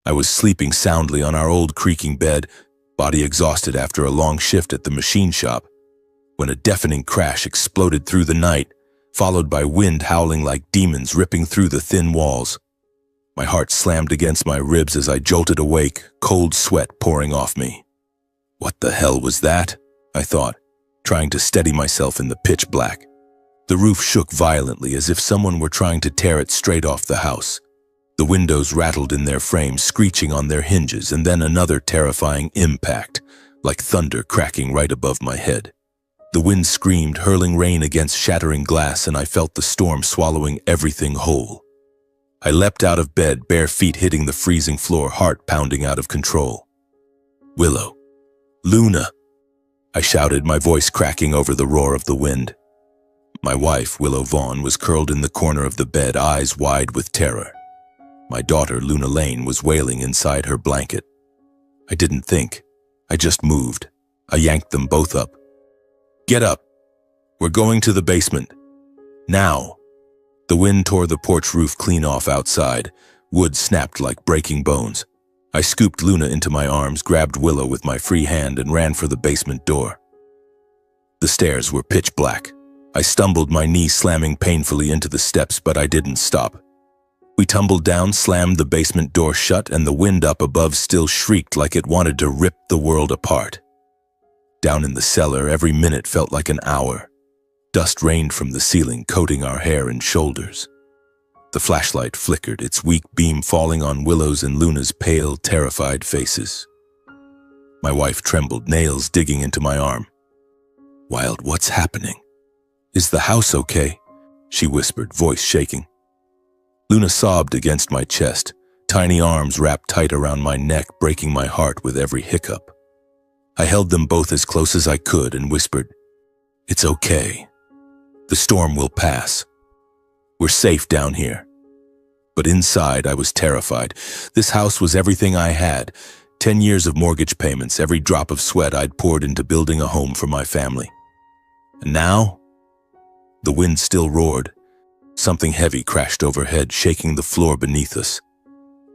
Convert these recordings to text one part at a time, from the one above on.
I was sleeping soundly on our old creaking bed, body exhausted after a long shift at the machine shop, when a deafening crash exploded through the night, followed by wind howling like demons ripping through the thin walls. My heart slammed against my ribs as I jolted awake, cold sweat pouring off me. What the hell was that? I thought, trying to steady myself in the pitch black. The roof shook violently as if someone were trying to tear it straight off the house. The windows rattled in their frames, screeching on their hinges, and then another terrifying impact, like thunder cracking right above my head. The wind screamed, hurling rain against shattering glass, and I felt the storm swallowing everything whole. I leapt out of bed, bare feet hitting the freezing floor, heart pounding out of control. "Willow! Luna!" I shouted, my voice cracking over the roar of the wind. My wife, Willow Vaughn, was curled in the corner of the bed, eyes wide with terror. My daughter, Luna Lane, was wailing inside her blanket. I didn't think. I just moved. I yanked them both up. "Get up! We're going to the basement. Now!" The wind tore the porch roof clean off outside. Wood snapped like breaking bones. I scooped Luna into my arms, grabbed Willow with my free hand, and ran for the basement door. The stairs were pitch black. I stumbled, my knee slamming painfully into the steps, but I didn't stop. We tumbled down, slammed the basement door shut, and the wind up above still shrieked like it wanted to rip the world apart. Down in the cellar, every minute felt like an hour. Dust rained from the ceiling, coating our hair and shoulders. The flashlight flickered, its weak beam falling on Willow's and Luna's pale, terrified faces. My wife trembled, nails digging into my arm. "Wild, what's happening? Is the house okay?" she whispered, voice shaking. Luna sobbed against my chest, tiny arms wrapped tight around my neck, breaking my heart with every hiccup. I held them both as close as I could and whispered, "It's okay. The storm will pass. We're safe down here." But inside, I was terrified. This house was everything I had. 10 years of mortgage payments, every drop of sweat I'd poured into building a home for my family. And now? The wind still roared. Something heavy crashed overhead, shaking the floor beneath us.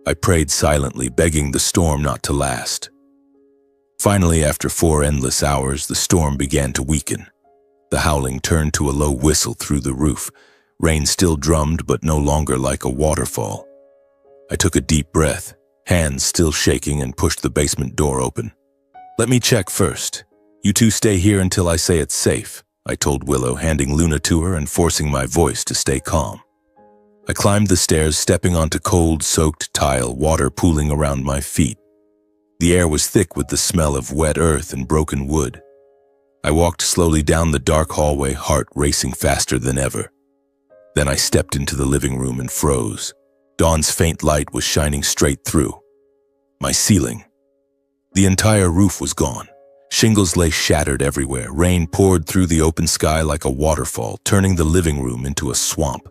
I prayed silently, begging the storm not to last. Finally, after 4 endless hours, the storm began to weaken. The howling turned to a low whistle through the roof. Rain still drummed, but no longer like a waterfall. I took a deep breath, hands still shaking, and pushed the basement door open. "Let me check first. You two stay here until I say it's safe," I told Willow, handing Luna to her and forcing my voice to stay calm. I climbed the stairs, stepping onto cold, soaked tile, water pooling around my feet. The air was thick with the smell of wet earth and broken wood. I walked slowly down the dark hallway, heart racing faster than ever. Then I stepped into the living room and froze. Dawn's faint light was shining straight through. My ceiling. The entire roof was gone. Shingles lay shattered everywhere. Rain poured through the open sky like a waterfall, turning the living room into a swamp.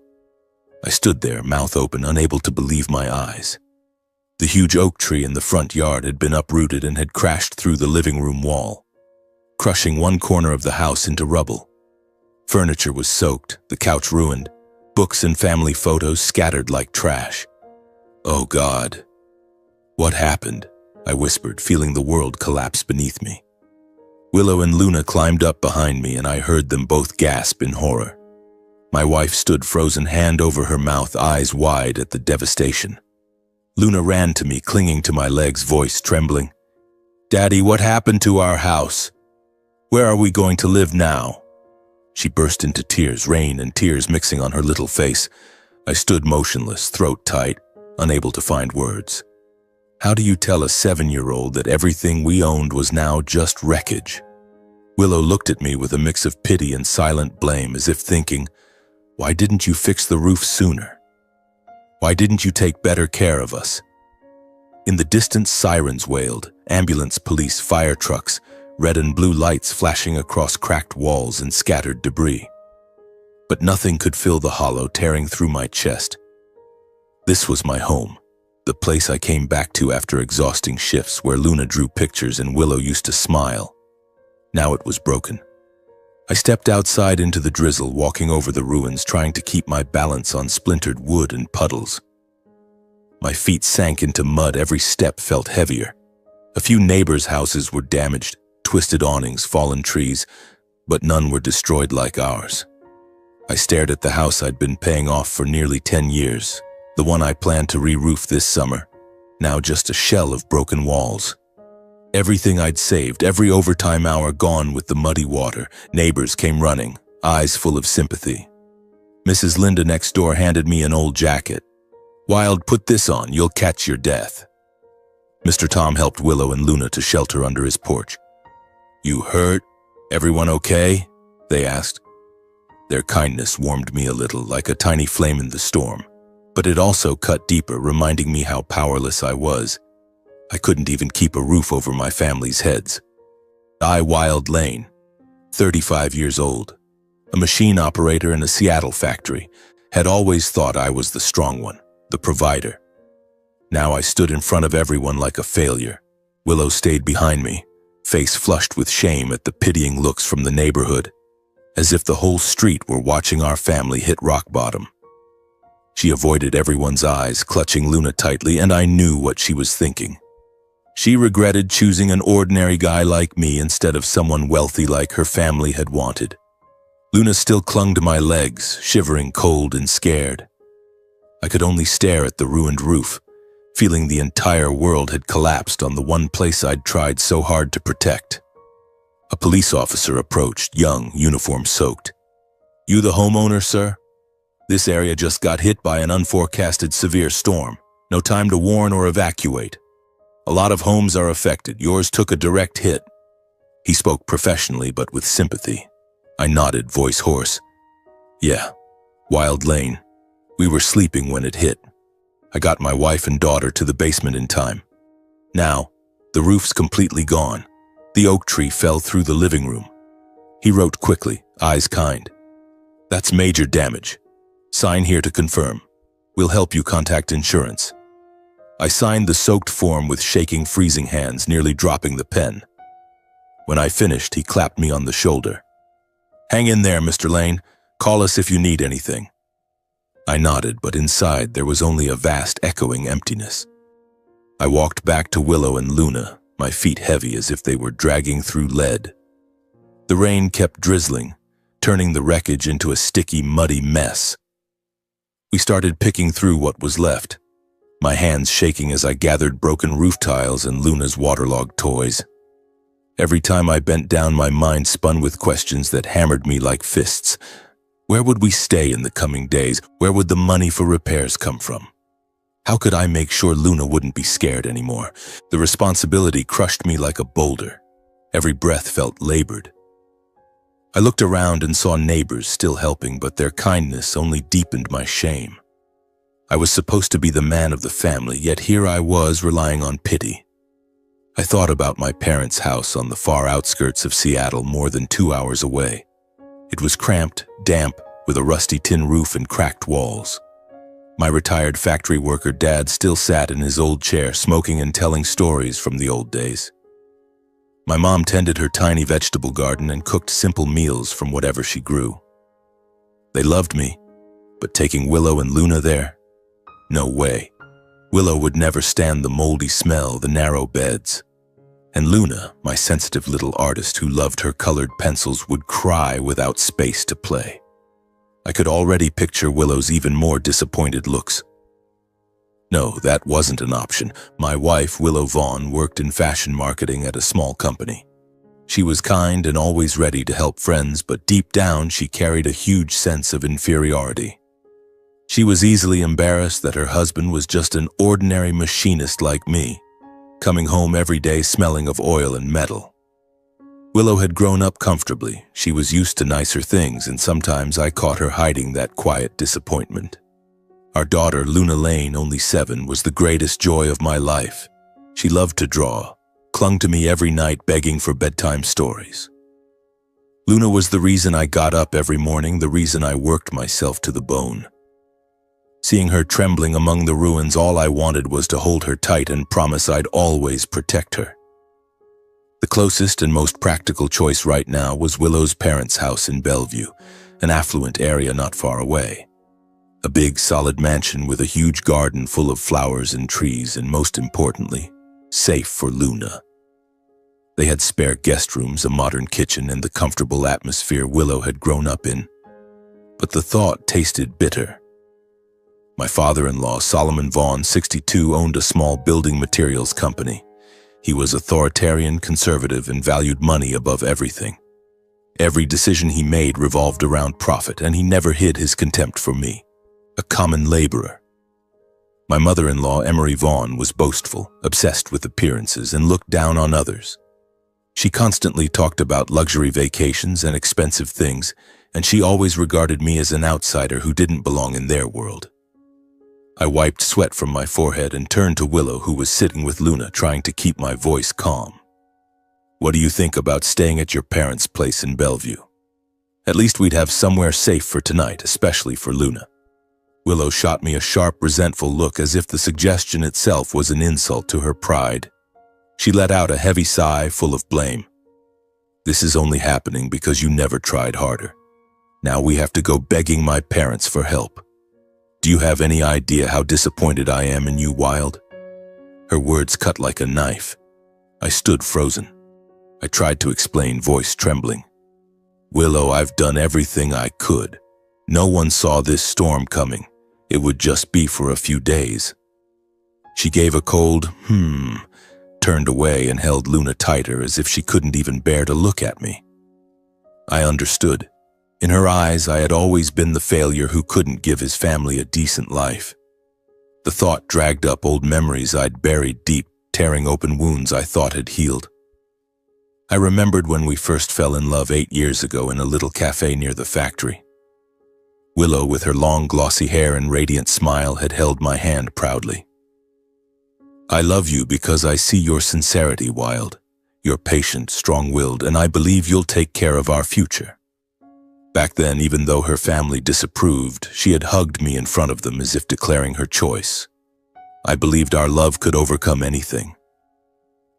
I stood there, mouth open, unable to believe my eyes. The huge oak tree in the front yard had been uprooted and had crashed through the living room wall, crushing one corner of the house into rubble. Furniture was soaked, the couch ruined, books and family photos scattered like trash. "Oh God, what happened?" I whispered, feeling the world collapse beneath me. Willow and Luna climbed up behind me, and I heard them both gasp in horror. My wife stood frozen, hand over her mouth, eyes wide at the devastation. Luna ran to me, clinging to my legs, voice trembling. "Daddy, what happened to our house? Where are we going to live now?" She burst into tears, rain and tears mixing on her little face. I stood motionless, throat tight, unable to find words. How do you tell a 7-year-old that everything we owned was now just wreckage? Willow looked at me with a mix of pity and silent blame, as if thinking, "Why didn't you fix the roof sooner? Why didn't you take better care of us?" In the distance, sirens wailed, ambulance, police, fire trucks, red and blue lights flashing across cracked walls and scattered debris. But nothing could fill the hollow tearing through my chest. This was my home, the place I came back to after exhausting shifts, where Luna drew pictures and Willow used to smile. Now it was broken. I stepped outside into the drizzle, walking over the ruins, trying to keep my balance on splintered wood and puddles. My feet sank into mud, every step felt heavier. A few neighbors' houses were damaged, twisted awnings, fallen trees, but none were destroyed like ours. I stared at the house I'd been paying off for nearly 10 years, the one I planned to re-roof this summer, now just a shell of broken walls. Everything I'd saved, every overtime hour gone with the muddy water. Neighbors came running, eyes full of sympathy. Mrs. Linda next door handed me an old jacket. "Wild, put this on, you'll catch your death." Mr. Tom helped Willow and Luna to shelter under his porch. "You hurt? Everyone okay?" they asked. Their kindness warmed me a little, like a tiny flame in the storm, but it also cut deeper, reminding me how powerless I was. I couldn't even keep a roof over my family's heads. I, Wild Lane, 35 years old, a machine operator in a Seattle factory, had always thought I was the strong one, the provider. Now I stood in front of everyone like a failure. Willow stayed behind me, face flushed with shame at the pitying looks from the neighborhood, as if the whole street were watching our family hit rock bottom. She avoided everyone's eyes, clutching Luna tightly, and I knew what she was thinking. She regretted choosing an ordinary guy like me instead of someone wealthy like her family had wanted. Luna still clung to my legs, shivering, cold and scared. I could only stare at the ruined roof, feeling the entire world had collapsed on the one place I'd tried so hard to protect. A police officer approached, young, uniform-soaked. "You the homeowner, sir? This area just got hit by an unforecasted severe storm. No time to warn or evacuate. A lot of homes are affected. Yours took a direct hit." He spoke professionally but with sympathy. I nodded, voice hoarse. "Yeah, Wild Lane. We were sleeping when it hit. I got my wife and daughter to the basement in time. Now, the roof's completely gone. The oak tree fell through the living room." He wrote quickly, eyes kind. "That's major damage. Sign here to confirm. We'll help you contact insurance." I signed the soaked form with shaking, freezing hands, nearly dropping the pen. When I finished, he clapped me on the shoulder. "Hang in there, Mr. Lane. Call us if you need anything." I nodded, but inside there was only a vast, echoing emptiness. I walked back to Willow and Luna, my feet heavy as if they were dragging through lead. The rain kept drizzling, turning the wreckage into a sticky, muddy mess. We started picking through what was left, my hands shaking as I gathered broken roof tiles and Luna's waterlogged toys. Every time I bent down, my mind spun with questions that hammered me like fists. Where would we stay in the coming days? Where would the money for repairs come from? How could I make sure Luna wouldn't be scared anymore? The responsibility crushed me like a boulder. Every breath felt labored. I looked around and saw neighbors still helping, but their kindness only deepened my shame. I was supposed to be the man of the family, yet here I was relying on pity. I thought about my parents' house on the far outskirts of Seattle, more than 2 hours away. It was cramped, damp, with a rusty tin roof and cracked walls. My retired factory worker dad still sat in his old chair, smoking and telling stories from the old days. My mom tended her tiny vegetable garden and cooked simple meals from whatever she grew. They loved me, but taking Willow and Luna there? No way. Willow would never stand the moldy smell, the narrow beds. And Luna, my sensitive little artist who loved her colored pencils, would cry without space to play. I could already picture Willow's even more disappointed looks. No, that wasn't an option. My wife, Willow Vaughn, worked in fashion marketing at a small company. She was kind and always ready to help friends, but deep down she carried a huge sense of inferiority. She was easily embarrassed that her husband was just an ordinary machinist like me, coming home every day smelling of oil and metal. Willow had grown up comfortably. She was used to nicer things, and sometimes I caught her hiding that quiet disappointment. Our daughter, Luna Lane, only 7, was the greatest joy of my life. She loved to draw, clung to me every night begging for bedtime stories. Luna was the reason I got up every morning, the reason I worked myself to the bone. Seeing her trembling among the ruins, all I wanted was to hold her tight and promise I'd always protect her. The closest and most practical choice right now was Willow's parents' house in Bellevue, an affluent area not far away. A big, solid mansion with a huge garden full of flowers and trees, and most importantly, safe for Luna. They had spare guest rooms, a modern kitchen, and the comfortable atmosphere Willow had grown up in. But the thought tasted bitter. My father-in-law, Solomon Vaughn, 62, owned a small building materials company. He was authoritarian, conservative, and valued money above everything. Every decision he made revolved around profit, and he never hid his contempt for me, a common laborer. My mother-in-law, Emery Vaughn, was boastful, obsessed with appearances, and looked down on others. She constantly talked about luxury vacations and expensive things, and she always regarded me as an outsider who didn't belong in their world. I wiped sweat from my forehead and turned to Willow, who was sitting with Luna, trying to keep my voice calm. "What do you think about staying at your parents' place in Bellevue? At least we'd have somewhere safe for tonight, especially for Luna." Willow shot me a sharp, resentful look, as if the suggestion itself was an insult to her pride. She let out a heavy sigh full of blame. "This is only happening because you never tried harder. Now we have to go begging my parents for help. Do you have any idea how disappointed I am in you, Wild?" Her words cut like a knife. I stood frozen. I tried to explain, voice trembling. "Willow, I've done everything I could. No one saw this storm coming. It would just be for a few days." She gave a cold, turned away and held Luna tighter, as if she couldn't even bear to look at me. I understood. In her eyes, I had always been the failure who couldn't give his family a decent life. The thought dragged up old memories I'd buried deep, tearing open wounds I thought had healed. I remembered when we first fell in love 8 years ago in a little cafe near the factory. Willow, with her long glossy hair and radiant smile, had held my hand proudly. "I love you because I see your sincerity, Wild. You're patient, strong-willed, and I believe you'll take care of our future." Back then, even though her family disapproved, she had hugged me in front of them as if declaring her choice. I believed our love could overcome anything.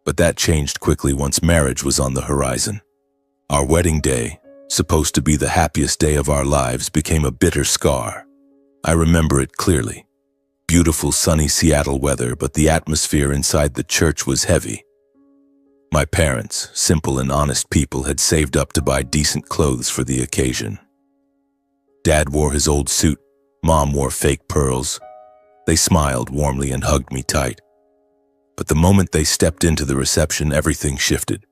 But that changed quickly once marriage was on the horizon. Our wedding day, supposed to be the happiest day of our lives, became a bitter scar. I remember it clearly. Beautiful sunny Seattle weather, but the atmosphere inside the church was heavy. My parents, simple and honest people, had saved up to buy decent clothes for the occasion. Dad wore his old suit, Mom wore fake pearls. They smiled warmly and hugged me tight. But the moment they stepped into the reception, everything shifted.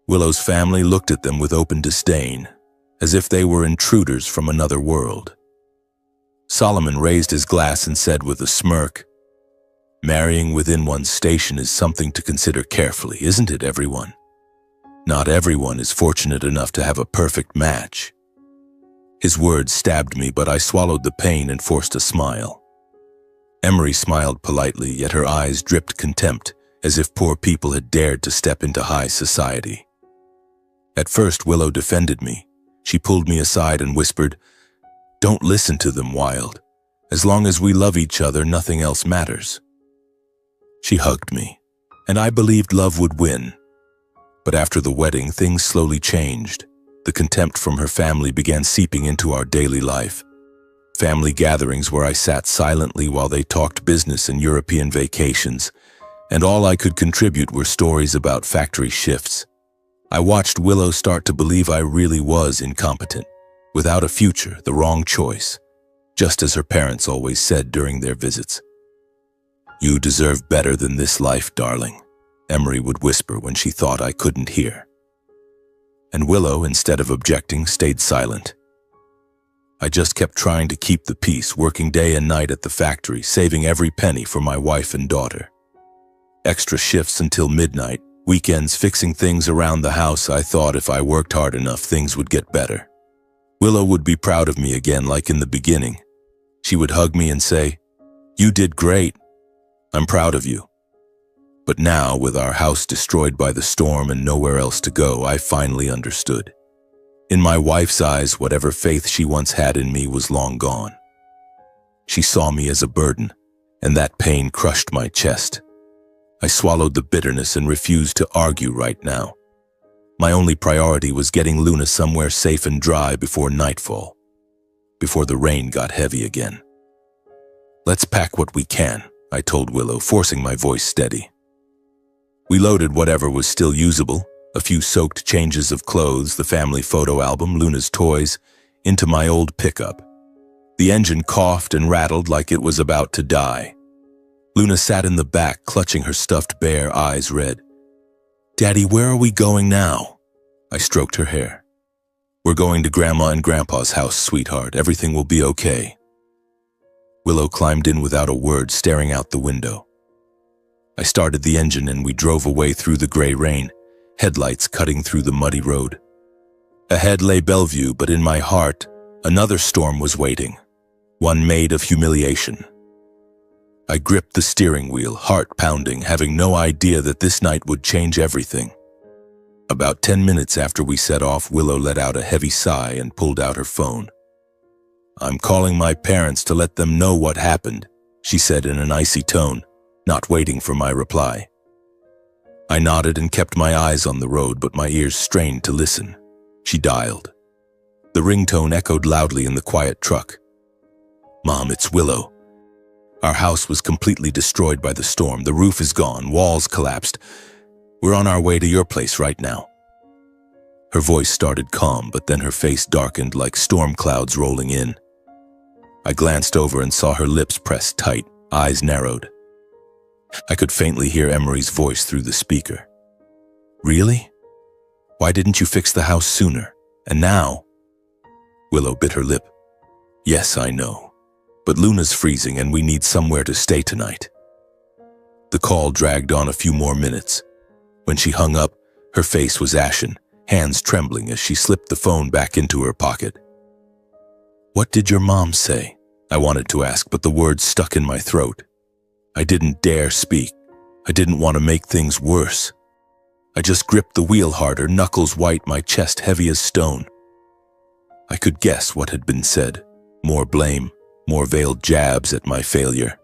Willow's family looked at them with open disdain, as if they were intruders from another world. Solomon raised his glass and said with a smirk, "Marrying within one's station is something to consider carefully, isn't it, everyone? Not everyone is fortunate enough to have a perfect match." His words stabbed me, but I swallowed the pain and forced a smile. Emery smiled politely, yet her eyes dripped contempt, as if poor people had dared to step into high society. At first, Willow defended me. She pulled me aside and whispered, "Don't listen to them, Wild. As long as we love each other, nothing else matters." She hugged me, and I believed love would win. But after the wedding, things slowly changed. The contempt from her family began seeping into our daily life. Family gatherings where I sat silently while they talked business and European vacations, and all I could contribute were stories about factory shifts. I watched Willow start to believe I really was incompetent, without a future, the wrong choice, just as her parents always said during their visits. "You deserve better than this life, darling," Emery would whisper when she thought I couldn't hear. And Willow, instead of objecting, stayed silent. I just kept trying to keep the peace, working day and night at the factory, saving every penny for my wife and daughter. Extra shifts until midnight, weekends fixing things around the house. I thought if I worked hard enough, things would get better. Willow would be proud of me again, like in the beginning. She would hug me and say, "You did great. I'm proud of you." But now, with our house destroyed by the storm and nowhere else to go, I finally understood. In my wife's eyes, whatever faith she once had in me was long gone. She saw me as a burden, and that pain crushed my chest. I swallowed the bitterness and refused to argue right now. My only priority was getting Luna somewhere safe and dry before nightfall, before the rain got heavy again. Let's pack what we can, I told Willow, forcing my voice steady. We loaded whatever was still usable, a few soaked changes of clothes, the family photo album, Luna's toys, into my old pickup. The engine coughed and rattled like it was about to die. Luna sat in the back, clutching her stuffed bear, eyes red. Daddy, where are we going now? I stroked her hair. We're going to Grandma and Grandpa's house, sweetheart. Everything will be okay. Willow climbed in without a word, staring out the window. I started the engine and we drove away through the gray rain, headlights cutting through the muddy road. Ahead lay Bellevue, but in my heart, another storm was waiting, one made of humiliation. I gripped the steering wheel, heart pounding, having no idea that this night would change everything. About 10 minutes after we set off, Willow let out a heavy sigh and pulled out her phone. I'm calling my parents to let them know what happened, she said in an icy tone, not waiting for my reply. I nodded and kept my eyes on the road, but my ears strained to listen. She dialed. The ringtone echoed loudly in the quiet truck. Mom, it's Willow. Our house was completely destroyed by the storm. The roof is gone, walls collapsed. We're on our way to your place right now. Her voice started calm, but then her face darkened like storm clouds rolling in. I glanced over and saw her lips pressed tight, eyes narrowed. I could faintly hear Emery's voice through the speaker. Really? Why didn't you fix the house sooner? And now? Willow bit her lip. Yes, I know. But Luna's freezing and we need somewhere to stay tonight. The call dragged on a few more minutes. When she hung up, her face was ashen, hands trembling as she slipped the phone back into her pocket. What did your mom say? I wanted to ask, but the words stuck in my throat. I didn't dare speak. I didn't want to make things worse. I just gripped the wheel harder, knuckles white, my chest heavy as stone. I could guess what had been said. More blame, more veiled jabs at my failure.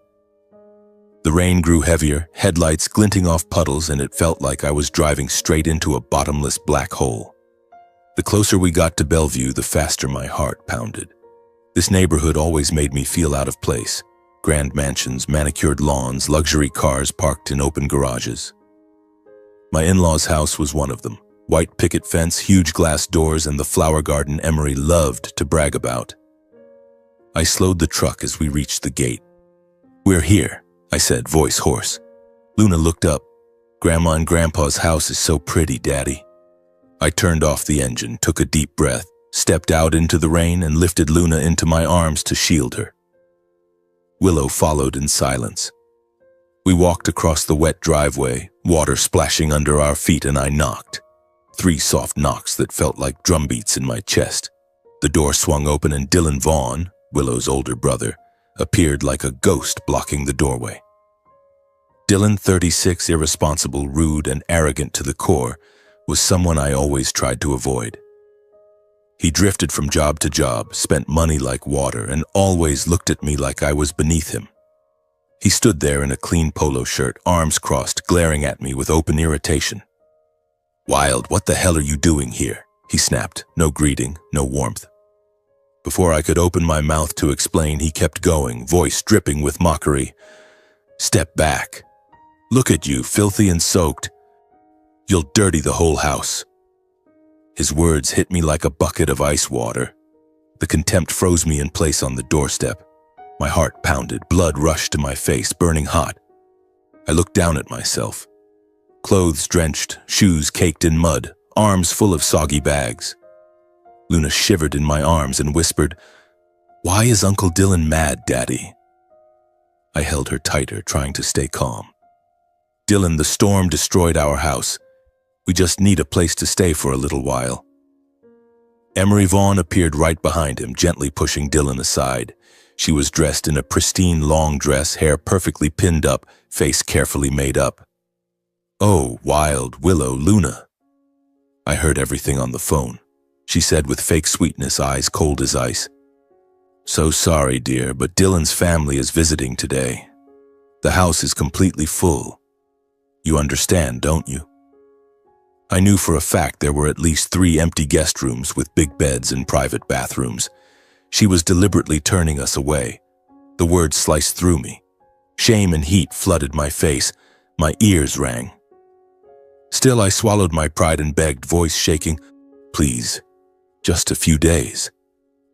The rain grew heavier, headlights glinting off puddles, and it felt like I was driving straight into a bottomless black hole. The closer we got to Bellevue, the faster my heart pounded. This neighborhood always made me feel out of place. Grand mansions, manicured lawns, luxury cars parked in open garages. My in-laws' house was one of them. White picket fence, huge glass doors, and the flower garden Emery loved to brag about. I slowed the truck as we reached the gate. We're here, I said, voice hoarse. Luna looked up. Grandma and Grandpa's house is so pretty, Daddy. I turned off the engine, took a deep breath, stepped out into the rain, and lifted Luna into my arms to shield her. Willow followed in silence. We walked across the wet driveway, water splashing under our feet, and I knocked. 3 soft knocks that felt like drumbeats in my chest. The door swung open and Dylan Vaughn, Willow's older brother, appeared like a ghost blocking the doorway. Dylan, 36, irresponsible, rude, and arrogant to the core, was someone I always tried to avoid. He drifted from job to job, spent money like water, and always looked at me like I was beneath him. He stood there in a clean polo shirt, arms crossed, glaring at me with open irritation. Wild, what the hell are you doing here? He snapped, no greeting, no warmth. Before I could open my mouth to explain, he kept going, voice dripping with mockery. Step back. Look at you, filthy and soaked. You'll dirty the whole house. His words hit me like a bucket of ice water. The contempt froze me in place on the doorstep. My heart pounded, blood rushed to my face, burning hot. I looked down at myself. Clothes drenched, shoes caked in mud, arms full of soggy bags. Luna shivered in my arms and whispered, "Why is Uncle Dylan mad, Daddy?" I held her tighter, trying to stay calm. Dylan, the storm destroyed our house. We just need a place to stay for a little while. Emery Vaughn appeared right behind him, gently pushing Dylan aside. She was dressed in a pristine long dress, hair perfectly pinned up, face carefully made up. Oh, wild, Willow, Luna. I heard everything on the phone. She said with fake sweetness, eyes cold as ice. So sorry, dear, but Dylan's family is visiting today. The house is completely full. You understand, don't you? I knew for a fact there were at least 3 empty guest rooms with big beds and private bathrooms. She was deliberately turning us away. The words sliced through me. Shame and heat flooded my face. My ears rang. Still, I swallowed my pride and begged, voice shaking, "Please, just a few days.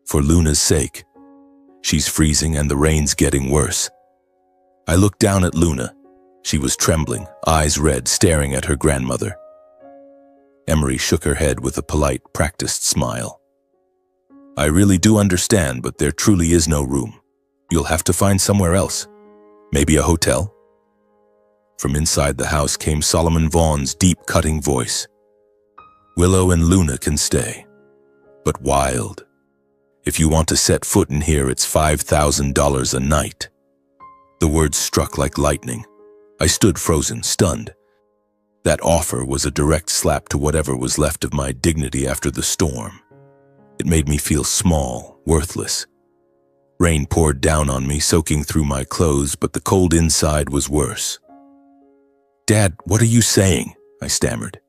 For Luna's sake. She's freezing and the rain's getting worse." I looked down at Luna. She was trembling, eyes red, staring at her grandmother. Emery shook her head with a polite, practiced smile. "I really do understand, but there truly is no room. You'll have to find somewhere else. Maybe a hotel?" From inside the house came Solomon Vaughn's deep, cutting voice. "Willow and Luna can stay. But Wild, if you want to set foot in here, it's $5,000 a night." The words struck like lightning. I stood frozen, stunned. That offer was a direct slap to whatever was left of my dignity after the storm. It made me feel small, worthless. Rain poured down on me, soaking through my clothes, but the cold inside was worse. "Dad, what are you saying?" I stammered.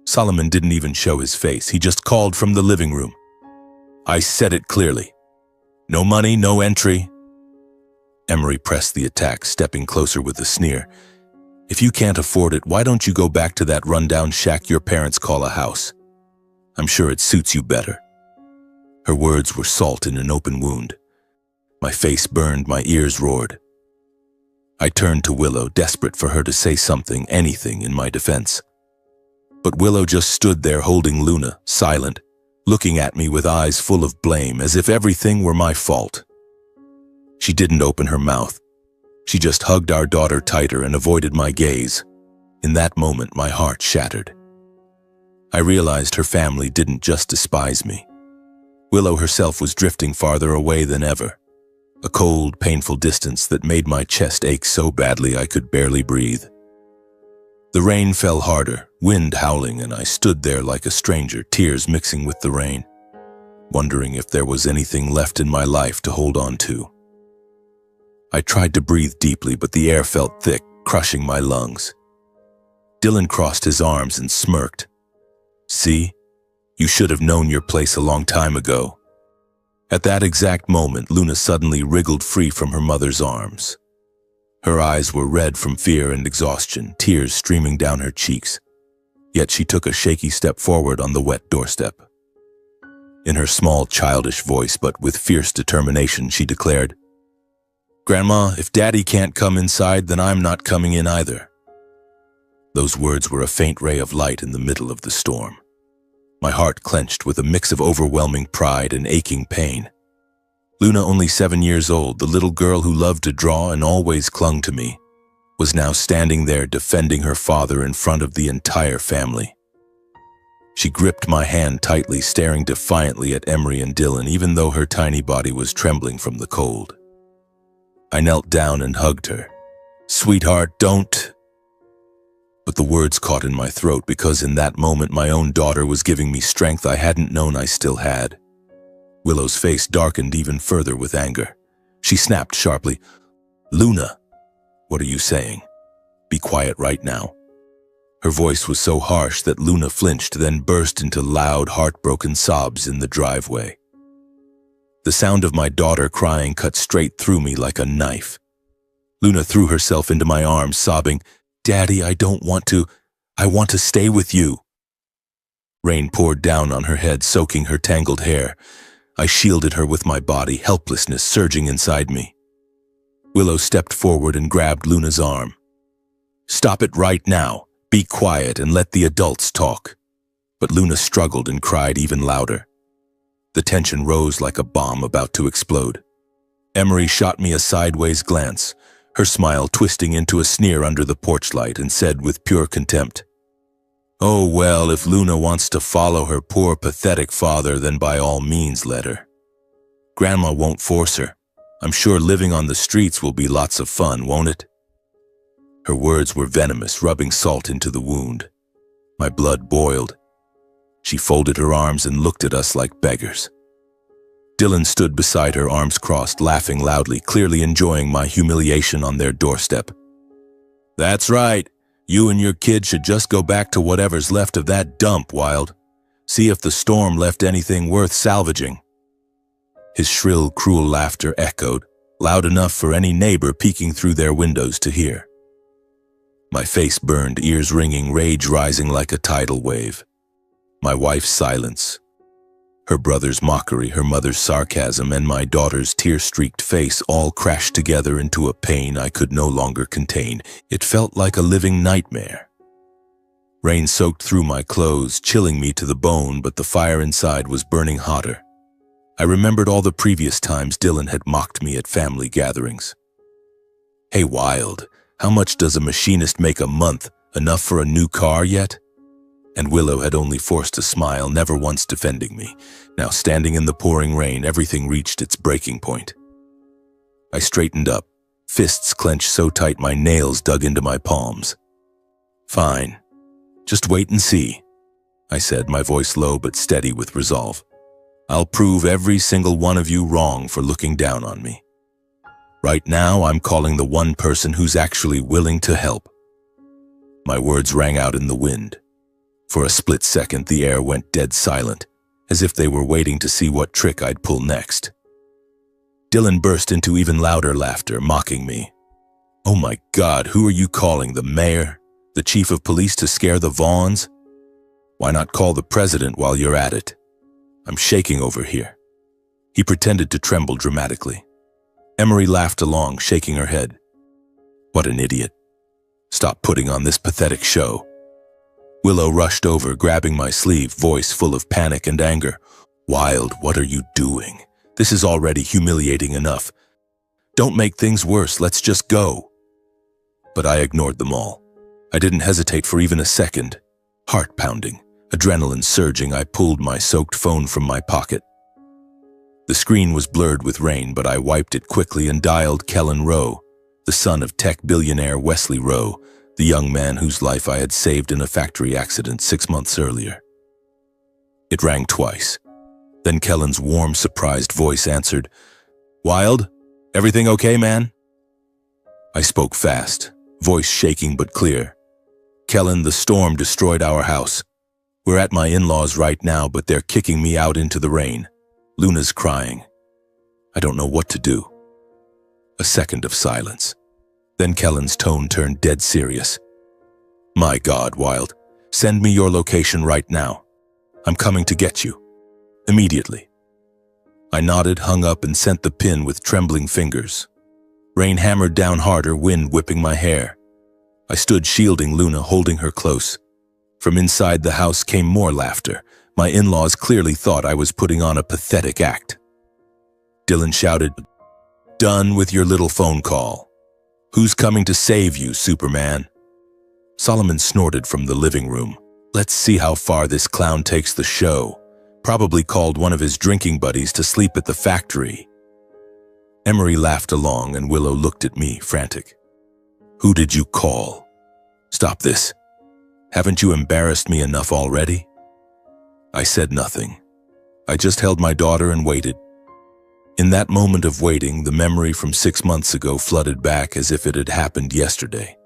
Solomon didn't even show his face. He just called from the living room. "I said it clearly. No money, no entry." Emery pressed the attack, stepping closer with a sneer. "If you can't afford it, why don't you go back to that rundown shack your parents call a house? I'm sure it suits you better." Her words were salt in an open wound. My face burned, my ears roared. I turned to Willow, desperate for her to say something, anything in my defense. But Willow just stood there holding Luna, silent, looking at me with eyes full of blame, as if everything were my fault. She didn't open her mouth. She just hugged our daughter tighter and avoided my gaze. In that moment, my heart shattered. I realized her family didn't just despise me. Willow herself was drifting farther away than ever, a cold, painful distance that made my chest ache so badly I could barely breathe. The rain fell harder, wind howling, and I stood there like a stranger, tears mixing with the rain, wondering if there was anything left in my life to hold on to. I tried to breathe deeply, but the air felt thick, crushing my lungs. Dylan crossed his arms and smirked. "See? You should have known your place a long time ago." At that exact moment, Luna suddenly wriggled free from her mother's arms. Her eyes were red from fear and exhaustion, tears streaming down her cheeks. Yet she took a shaky step forward on the wet doorstep. In her small, childish voice, but with fierce determination, she declared, "Grandma, if Daddy can't come inside, then I'm not coming in either." Those words were a faint ray of light in the middle of the storm. My heart clenched with a mix of overwhelming pride and aching pain. Luna, only 7 years old, the little girl who loved to draw and always clung to me, was now standing there defending her father in front of the entire family. She gripped my hand tightly, staring defiantly at Emery and Dylan, even though her tiny body was trembling from the cold. I knelt down and hugged her. "Sweetheart, don't..." But the words caught in my throat because in that moment my own daughter was giving me strength I hadn't known I still had. Willow's face darkened even further with anger. She snapped sharply, "Luna, what are you saying? Be quiet right now." Her voice was so harsh that Luna flinched, then burst into loud, heartbroken sobs in the driveway. The sound of my daughter crying cut straight through me like a knife. Luna threw herself into my arms, sobbing, "Daddy, I don't want to. I want to stay with you." Rain poured down on her head, soaking her tangled hair. I shielded her with my body, helplessness surging inside me. Willow stepped forward and grabbed Luna's arm. "Stop it right now. Be quiet and let the adults talk." But Luna struggled and cried even louder. The tension rose like a bomb about to explode. Emery shot me a sideways glance, her smile twisting into a sneer under the porch light, and said with pure contempt, "Oh well, if Luna wants to follow her poor, pathetic father, then by all means let her. Grandma won't force her. I'm sure living on the streets will be lots of fun, won't it?" Her words were venomous, rubbing salt into the wound. My blood boiled. She folded her arms and looked at us like beggars. Dylan stood beside her, arms crossed, laughing loudly, clearly enjoying my humiliation on their doorstep. "That's right. You and your kid should just go back to whatever's left of that dump, Wild. See if the storm left anything worth salvaging." His shrill, cruel laughter echoed, loud enough for any neighbor peeking through their windows to hear. My face burned, ears ringing, rage rising like a tidal wave. My wife's silence, her brother's mockery, her mother's sarcasm, and my daughter's tear-streaked face all crashed together into a pain I could no longer contain. It felt like a living nightmare. Rain soaked through my clothes, chilling me to the bone, but the fire inside was burning hotter. I remembered all the previous times Dylan had mocked me at family gatherings. "Hey, Wild, how much does a machinist make a month? Enough for a new car yet?" And Willow had only forced a smile, never once defending me. Now, standing in the pouring rain, everything reached its breaking point. I straightened up, fists clenched so tight my nails dug into my palms. "Fine. Just wait and see," I said, my voice low but steady with resolve. "I'll prove every single one of you wrong for looking down on me. Right now, I'm calling the one person who's actually willing to help." My words rang out in the wind. For a split second, the air went dead silent, as if they were waiting to see what trick I'd pull next. Dylan burst into even louder laughter, mocking me. "Oh my God, who are you calling? The mayor? The chief of police to scare the Vaughns? Why not call the president while you're at it? I'm shaking over here." He pretended to tremble dramatically. Emery laughed along, shaking her head. "What an idiot. Stop putting on this pathetic show." Willow rushed over, grabbing my sleeve, voice full of panic and anger. "Wild, what are you doing? This is already humiliating enough. Don't make things worse, let's just go." But I ignored them all. I didn't hesitate for even a second. Heart pounding, adrenaline surging, I pulled my soaked phone from my pocket. The screen was blurred with rain, but I wiped it quickly and dialed Kellen Rowe, the son of tech billionaire Wesley Rowe, the young man whose life I had saved in a factory accident 6 months earlier. It rang twice. Then Kellen's warm, surprised voice answered, "Wild, everything okay, man?" I spoke fast, voice shaking but clear. "Kellen, the storm destroyed our house. We're at my in-laws right now, but they're kicking me out into the rain. Luna's crying. I don't know what to do." A second of silence. Then Kellen's tone turned dead serious. "My God, Wild, send me your location right now. I'm coming to get you. Immediately." I nodded, hung up, and sent the pin with trembling fingers. Rain hammered down harder, wind whipping my hair. I stood shielding Luna, holding her close. From inside the house came more laughter. My in-laws clearly thought I was putting on a pathetic act. Dylan shouted, "Done with your little phone call. Who's coming to save you, Superman?" Solomon snorted from the living room. "Let's see how far this clown takes the show. Probably called one of his drinking buddies to sleep at the factory." Emery laughed along, and Willow looked at me, frantic. "Who did you call? Stop this. Haven't you embarrassed me enough already?" I said nothing. I just held my daughter and waited. In that moment of waiting, the memory from 6 months ago flooded back as if it had happened yesterday,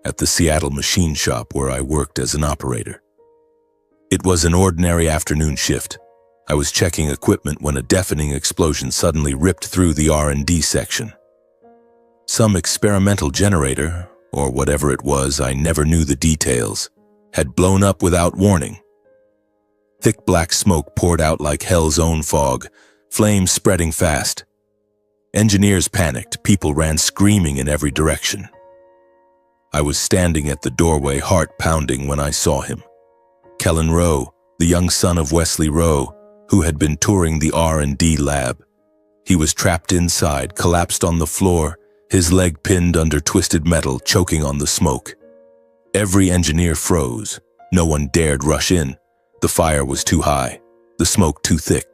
at the Seattle machine shop where I worked as an operator. It was an ordinary afternoon shift. I was checking equipment when a deafening explosion suddenly ripped through the R&D section. Some experimental generator, or whatever it was, I never knew the details, had blown up without warning. Thick black smoke poured out like hell's own fog, flames spreading fast. Engineers panicked, people ran screaming in every direction. I was standing at the doorway, heart pounding, when I saw him. Kellen Rowe, the young son of Wesley Rowe, who had been touring the R&D lab. He was trapped inside, collapsed on the floor, his leg pinned under twisted metal, choking on the smoke. Every engineer froze. No one dared rush in. The fire was too high, the smoke too thick.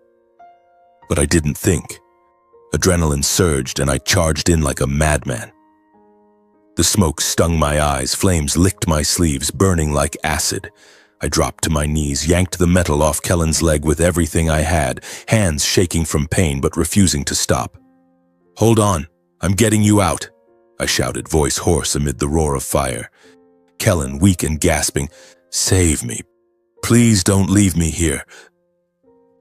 But I didn't think. Adrenaline surged and I charged in like a madman. The smoke stung my eyes, flames licked my sleeves, burning like acid. I dropped to my knees, yanked the metal off Kellen's leg with everything I had, hands shaking from pain but refusing to stop. "Hold on, I'm getting you out," I shouted, voice hoarse amid the roar of fire. Kellen, weak and gasping, "Save me. Please don't leave me here."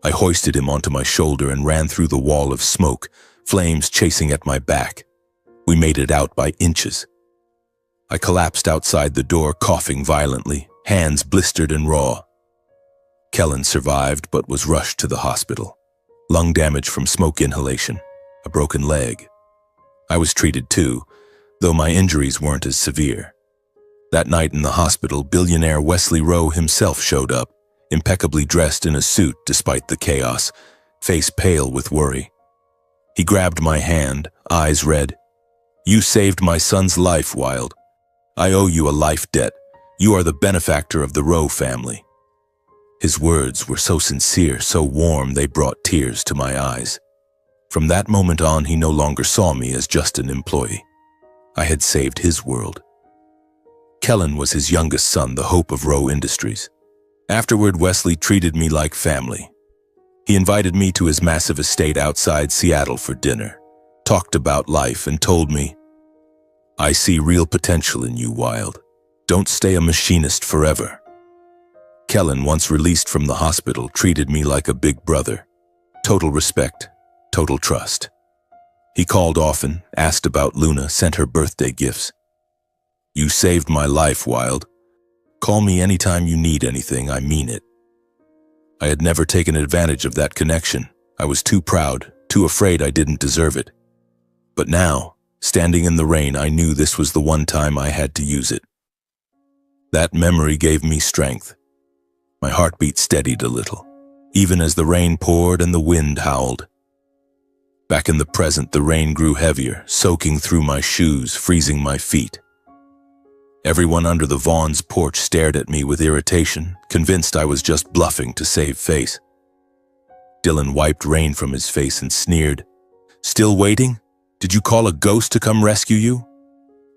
I hoisted him onto my shoulder and ran through the wall of smoke, flames chasing at my back. We made it out by inches. I collapsed outside the door, coughing violently, hands blistered and raw. Kellen survived but was rushed to the hospital. Lung damage from smoke inhalation, a broken leg. I was treated too, though my injuries weren't as severe. That night in the hospital, billionaire Wesley Rowe himself showed up, impeccably dressed in a suit despite the chaos, face pale with worry. He grabbed my hand, eyes red. "You saved my son's life, Wild. I owe you a life debt. You are the benefactor of the Rowe family." His words were so sincere, so warm, they brought tears to my eyes. From that moment on, he no longer saw me as just an employee. I had saved his world. Kellen was his youngest son, the hope of Rowe Industries. Afterward, Wesley treated me like family. He invited me to his massive estate outside Seattle for dinner, talked about life, and told me, "I see real potential in you, Wild. Don't stay a machinist forever." Kellen, once released from the hospital, treated me like a big brother. Total respect, total trust. He called often, asked about Luna, sent her birthday gifts. "You saved my life, Wild. Call me anytime you need anything, I mean it." I had never taken advantage of that connection. I was too proud, too afraid I didn't deserve it. But now, standing in the rain, I knew this was the one time I had to use it. That memory gave me strength. My heartbeat steadied a little, even as the rain poured and the wind howled. Back in the present, the rain grew heavier, soaking through my shoes, freezing my feet. Everyone under the Vaughn's porch stared at me with irritation, convinced I was just bluffing to save face. Dylan wiped rain from his face and sneered. "Still waiting? Did you call a ghost to come rescue you?"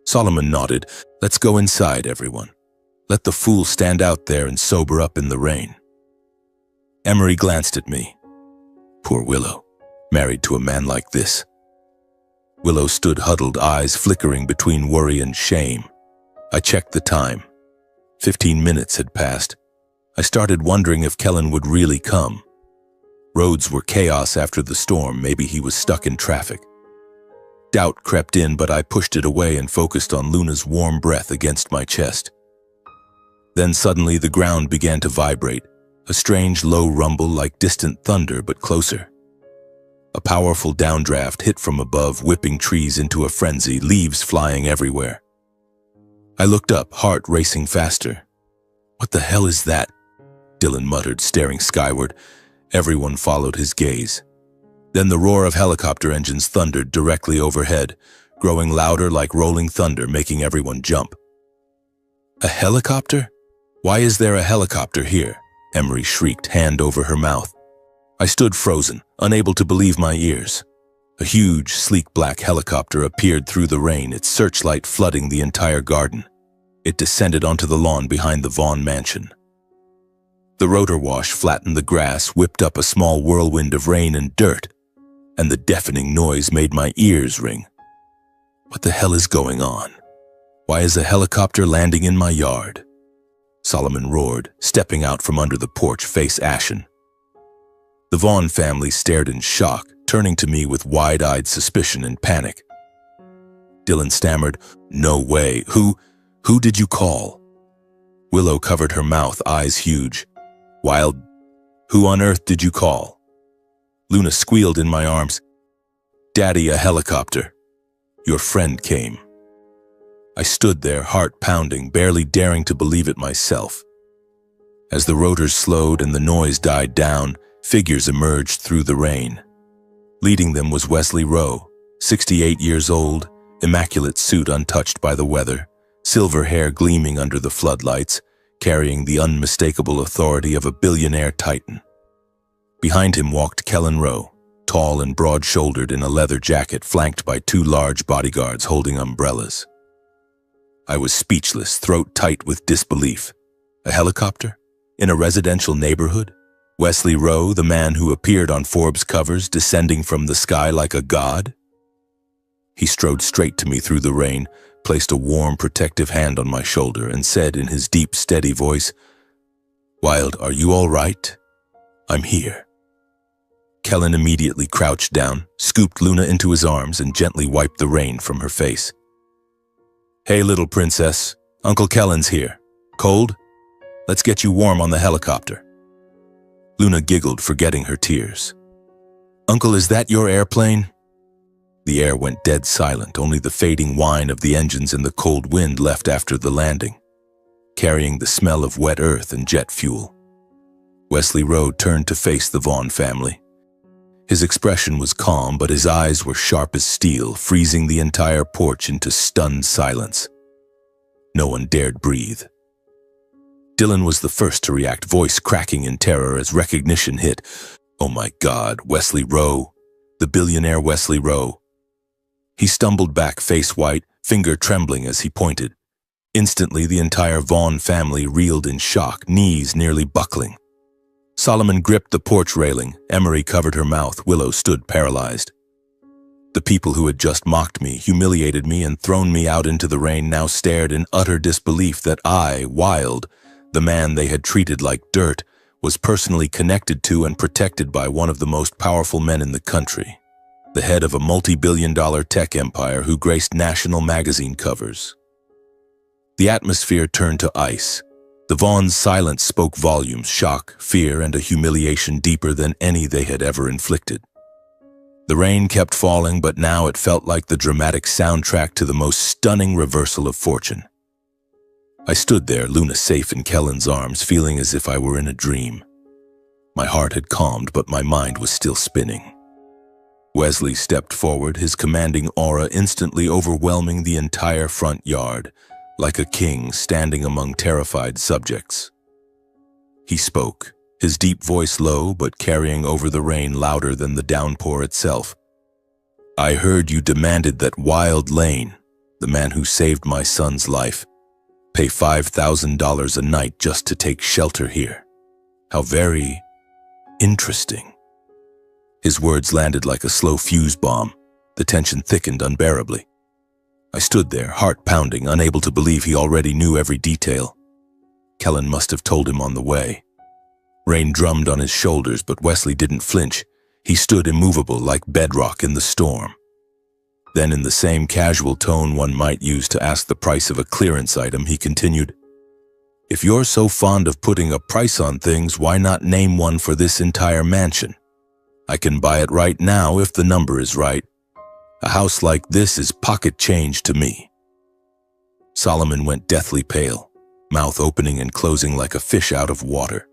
Solomon nodded. "Let's go inside, everyone. Let the fool stand out there and sober up in the rain." Emery glanced at me. Poor Willow, married to a man like this. Willow stood huddled, eyes flickering between worry and shame. I checked the time. 15 minutes had passed. I started wondering if Kellen would really come. Roads were chaos after the storm. Maybe he was stuck in traffic. Doubt crept in, but I pushed it away and focused on Luna's warm breath against my chest. Then suddenly the ground began to vibrate, a strange low rumble like distant thunder but closer. A powerful downdraft hit from above, whipping trees into a frenzy, leaves flying everywhere. I looked up, heart racing faster. "What the hell is that?" Dylan muttered, staring skyward. Everyone followed his gaze. Then the roar of helicopter engines thundered directly overhead, growing louder like rolling thunder, making everyone jump. "A helicopter? Why is there a helicopter here?" Emery shrieked, hand over her mouth. I stood frozen, unable to believe my ears. A huge, sleek black helicopter appeared through the rain, its searchlight flooding the entire garden. It descended onto the lawn behind the Vaughn mansion. The rotor wash flattened the grass, whipped up a small whirlwind of rain and dirt, and the deafening noise made my ears ring. What the hell is going on? Why is a helicopter landing in my yard? Solomon roared, stepping out from under the porch, face ashen. The Vaughn family stared in shock, turning to me with wide-eyed suspicion and panic. Dylan stammered, "No way. Who did you call?" Willow covered her mouth, eyes huge. "Wild, who on earth did you call?" Luna squealed in my arms. "Daddy, a helicopter. Your friend came." I stood there, heart pounding, barely daring to believe it myself. As the rotors slowed and the noise died down, figures emerged through the rain. Leading them was Wesley Rowe, 68 years old, immaculate suit untouched by the weather, silver hair gleaming under the floodlights, carrying the unmistakable authority of a billionaire titan. Behind him walked Kellen Rowe, tall and broad-shouldered in a leather jacket flanked by 2 large bodyguards holding umbrellas. I was speechless, throat tight with disbelief. A helicopter? In a residential neighborhood? Wesley Rowe, the man who appeared on Forbes covers, descending from the sky like a god? He strode straight to me through the rain, placed a warm, protective hand on my shoulder, and said in his deep, steady voice, "Wild, are you all right? I'm here." Kellen immediately crouched down, scooped Luna into his arms, and gently wiped the rain from her face. "Hey, little princess. Uncle Kellen's here. Cold? Let's get you warm on the helicopter." Luna giggled, forgetting her tears. "Uncle, is that your airplane?" The air went dead silent, only the fading whine of the engines and the cold wind left after the landing, carrying the smell of wet earth and jet fuel. Wesley Rowe turned to face the Vaughn family. His expression was calm, but his eyes were sharp as steel, freezing the entire porch into stunned silence. No one dared breathe. Dylan was the first to react, voice cracking in terror as recognition hit. "Oh my God, Wesley Rowe, the billionaire Wesley Rowe." He stumbled back, face white, finger trembling as he pointed. Instantly, the entire Vaughn family reeled in shock, knees nearly buckling. Solomon gripped the porch railing. Emery covered her mouth. Willow stood paralyzed. The people who had just mocked me, humiliated me, and thrown me out into the rain now stared in utter disbelief that I, Wild, the man they had treated like dirt, was personally connected to and protected by one of the most powerful men in the country, the head of a multi-billion-dollar tech empire who graced national magazine covers. The atmosphere turned to ice. The Vaughn's silence spoke volumes, shock, fear, and a humiliation deeper than any they had ever inflicted. The rain kept falling, but now it felt like the dramatic soundtrack to the most stunning reversal of fortune. I stood there, Luna safe in Kellen's arms, feeling as if I were in a dream. My heart had calmed, but my mind was still spinning. Wesley stepped forward, his commanding aura instantly overwhelming the entire front yard, like a king standing among terrified subjects. He spoke, his deep voice low but carrying over the rain louder than the downpour itself. "I heard you demanded that Wild Lane, the man who saved my son's life, pay $5,000 a night just to take shelter here. How very interesting." His words landed like a slow fuse bomb. The tension thickened unbearably. I stood there, heart pounding, unable to believe he already knew every detail. Kellen must have told him on the way. Rain drummed on his shoulders, but Wesley didn't flinch. He stood immovable like bedrock in the storm. Then, in the same casual tone one might use to ask the price of a clearance item, he continued, "If you're so fond of putting a price on things, why not name one for this entire mansion? I can buy it right now if the number is right. A house like this is pocket change to me." Solomon went deathly pale, mouth opening and closing like a fish out of water.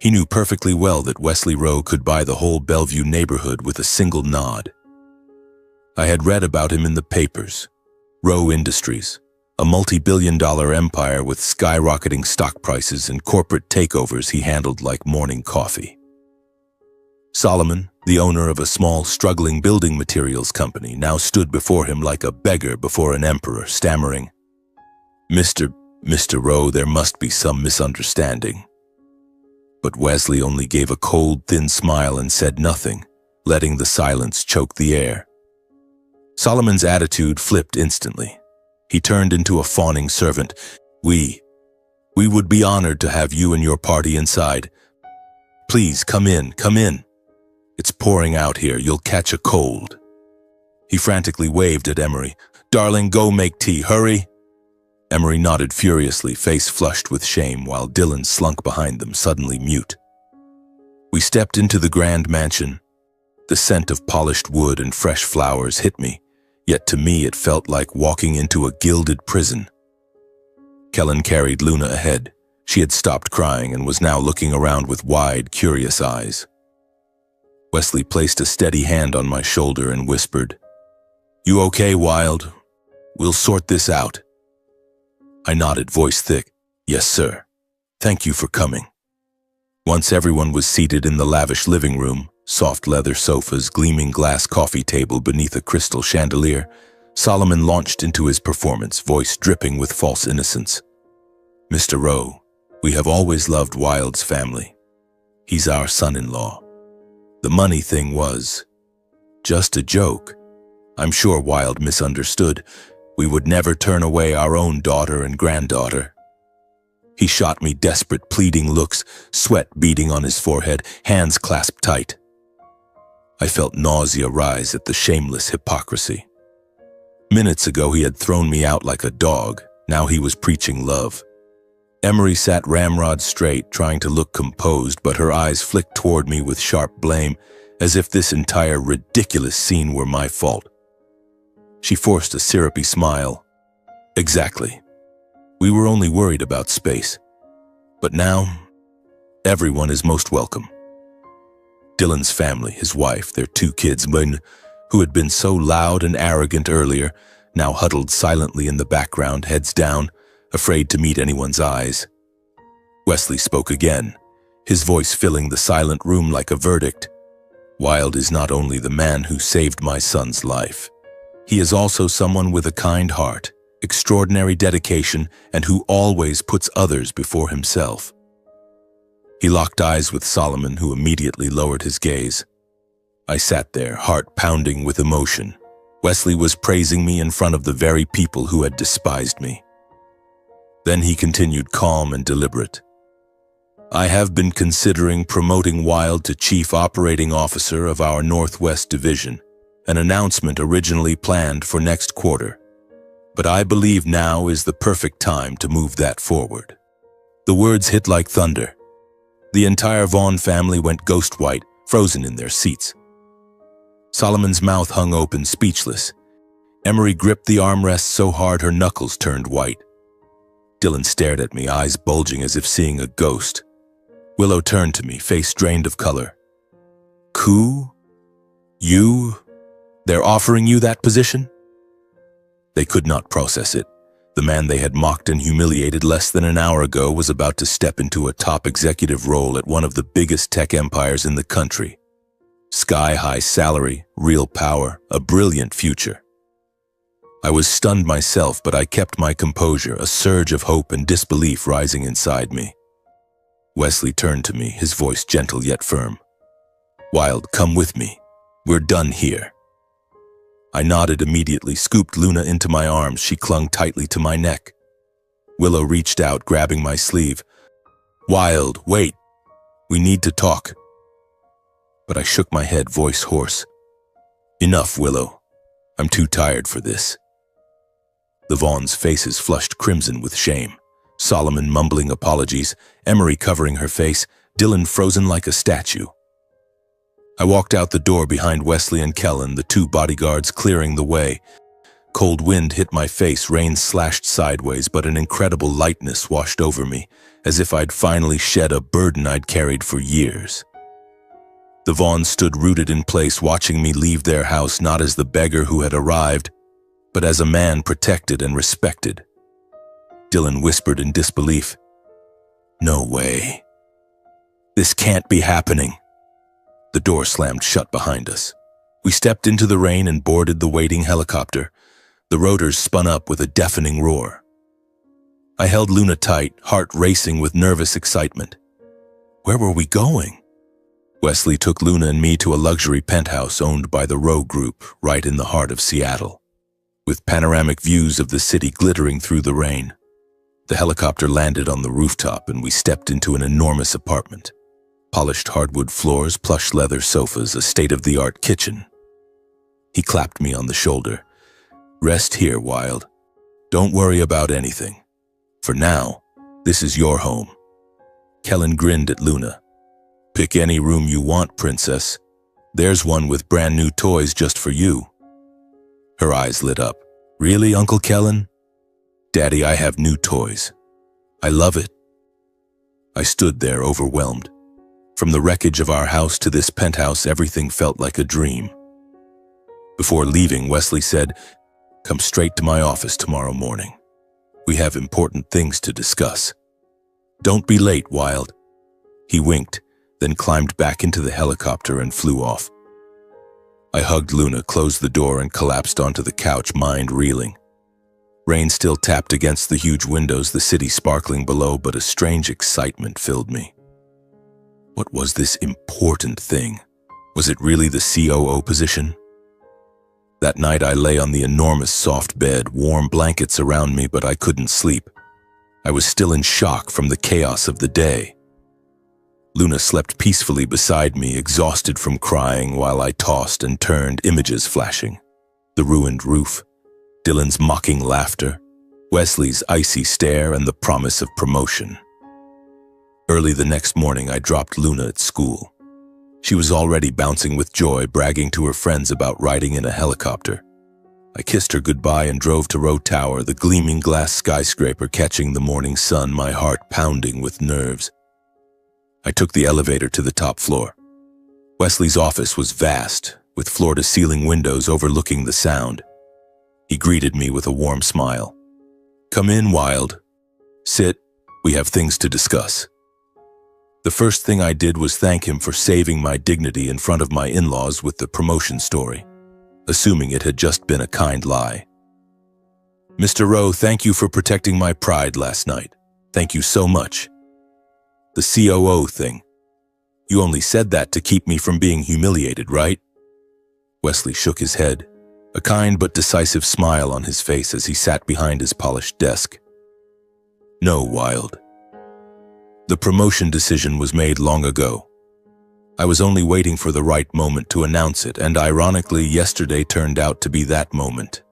He knew perfectly well that Wesley Rowe could buy the whole Bellevue neighborhood with a single nod. I had read about him in the papers. Rowe Industries, a multi-billion-dollar empire with skyrocketing stock prices and corporate takeovers he handled like morning coffee. Solomon, the owner of a small, struggling building materials company, now stood before him like a beggar before an emperor, stammering, Mr. Rowe, there must be some misunderstanding." But Wesley only gave a cold, thin smile and said nothing, letting the silence choke the air. Solomon's attitude flipped instantly. He turned into a fawning servant. We would be honored to have you and your party inside. Please, come in, come in. It's pouring out here, you'll catch a cold." He frantically waved at Emery. "Darling, go make tea, hurry." Emery nodded furiously, face flushed with shame, while Dylan slunk behind them, suddenly mute. We stepped into the grand mansion. The scent of polished wood and fresh flowers hit me, yet to me it felt like walking into a gilded prison. Kellen carried Luna ahead. She had stopped crying and was now looking around with wide, curious eyes. Wesley placed a steady hand on my shoulder and whispered, "You okay, Wild? We'll sort this out." I nodded, voice thick. "Yes, sir. Thank you for coming." Once everyone was seated in the lavish living room, soft leather sofas, gleaming glass coffee table beneath a crystal chandelier, Solomon launched into his performance, voice dripping with false innocence. "Mr. Rowe, we have always loved Wild's family. He's our son-in-law. The money thing was just a joke. I'm sure Wild misunderstood. We would never turn away our own daughter and granddaughter." He shot me desperate, pleading looks, sweat beading on his forehead, hands clasped tight. I felt nausea rise at the shameless hypocrisy. Minutes ago he had thrown me out like a dog, now he was preaching love. Emery sat ramrod straight, trying to look composed, but her eyes flicked toward me with sharp blame, as if this entire ridiculous scene were my fault. She forced a syrupy smile. Exactly. We were only worried about space. But now, everyone is most welcome. Dylan's family, his wife, their 2 kids, who had been so loud and arrogant earlier, now huddled silently in the background, heads down, afraid to meet anyone's eyes. Wesley spoke again, his voice filling the silent room like a verdict. Wilde is not only the man who saved my son's life. He is also someone with a kind heart, extraordinary dedication, and who always puts others before himself. He locked eyes with Solomon, who immediately lowered his gaze. I sat there, heart pounding with emotion. Wesley was praising me in front of the very people who had despised me. Then he continued calm and deliberate. I have been considering promoting Wilde to Chief Operating Officer of our Northwest Division, an announcement originally planned for next quarter. But I believe now is the perfect time to move that forward. The words hit like thunder. The entire Vaughn family went ghost white, frozen in their seats. Solomon's mouth hung open, speechless. Emery gripped the armrest so hard her knuckles turned white. Dylan stared at me, eyes bulging as if seeing a ghost. Willow turned to me, face drained of color. Coup? You? They're offering you that position? They could not process it. The man they had mocked and humiliated less than an hour ago was about to step into a top executive role at one of the biggest tech empires in the country. Sky-high salary, real power, a brilliant future. I was stunned myself, but I kept my composure, a surge of hope and disbelief rising inside me. Wesley turned to me, his voice gentle yet firm. Wilde, come with me. We're done here. I nodded immediately, scooped Luna into my arms. She clung tightly to my neck. Willow reached out, grabbing my sleeve. Wilde, wait. We need to talk. But I shook my head, voice hoarse. Enough, Willow. I'm too tired for this. The Vaughns' faces flushed crimson with shame. Solomon mumbling apologies, Emery covering her face, Dylan frozen like a statue. I walked out the door behind Wesley and Kellen, the 2 bodyguards clearing the way. Cold wind hit my face, rain slashed sideways, but an incredible lightness washed over me, as if I'd finally shed a burden I'd carried for years. The Vaughns stood rooted in place, watching me leave their house not as the beggar who had arrived, but as a man protected and respected. Dylan whispered in disbelief, No way. This can't be happening. The door slammed shut behind us. We stepped into the rain and boarded the waiting helicopter. The rotors spun up with a deafening roar. I held Luna tight, heart racing with nervous excitement. Where were we going? Wesley took Luna and me to a luxury penthouse owned by the Rowe Group, right in the heart of Seattle, with panoramic views of the city glittering through the rain. The helicopter landed on the rooftop and we stepped into an enormous apartment. Polished hardwood floors, plush leather sofas, a state-of-the-art kitchen. He clapped me on the shoulder. Rest here, Wilde. Don't worry about anything. For now, this is your home. Kellen grinned at Luna. Pick any room you want, princess. There's one with brand new toys just for you. Her eyes lit up. Really, Uncle Kellen? Daddy, I have new toys. I love it. I stood there, overwhelmed. From the wreckage of our house to this penthouse, everything felt like a dream. Before leaving, Wesley said, Come straight to my office tomorrow morning. We have important things to discuss. Don't be late, Wilde. He winked, then climbed back into the helicopter and flew off. I hugged Luna, closed the door, and collapsed onto the couch, mind reeling. Rain still tapped against the huge windows, the city sparkling below, but a strange excitement filled me. What was this important thing? Was it really the COO position? That night I lay on the enormous soft bed, warm blankets around me, but I couldn't sleep. I was still in shock from the chaos of the day. Luna slept peacefully beside me, exhausted from crying while I tossed and turned, images flashing. The ruined roof, Dylan's mocking laughter, Wesley's icy stare, and the promise of promotion. Early the next morning, I dropped Luna at school. She was already bouncing with joy, bragging to her friends about riding in a helicopter. I kissed her goodbye and drove to Row Tower, the gleaming glass skyscraper catching the morning sun, my heart pounding with nerves. I took the elevator to the top floor. Wesley's office was vast, with floor-to-ceiling windows overlooking the sound. He greeted me with a warm smile. "Come in, Wild. Sit. We have things to discuss." The first thing I did was thank him for saving my dignity in front of my in-laws with the promotion story, assuming it had just been a kind lie. "Mr. Rowe, thank you for protecting my pride last night. Thank you so much. The COO thing. You only said that to keep me from being humiliated, right?" Wesley shook his head, a kind but decisive smile on his face as he sat behind his polished desk. "No, Wild. The promotion decision was made long ago. I was only waiting for the right moment to announce it, and ironically, yesterday turned out to be that moment."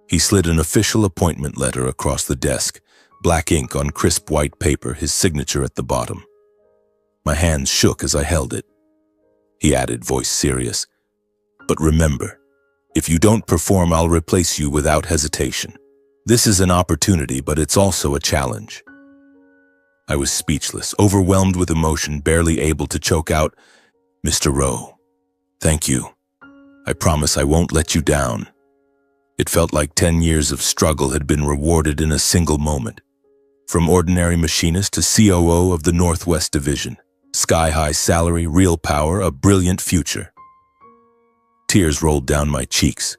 He slid an official appointment letter across the desk, black ink on crisp white paper, his signature at the bottom. My hands shook as I held it. He added, voice serious, "But remember, if you don't perform, I'll replace you without hesitation. This is an opportunity, but it's also a challenge." I was speechless, overwhelmed with emotion, barely able to choke out, "Mr. Rowe, thank you. I promise I won't let you down." It felt like 10 years of struggle had been rewarded in a single moment. From ordinary machinist to COO of the Northwest Division. Sky-high salary, real power, a brilliant future. Tears rolled down my cheeks.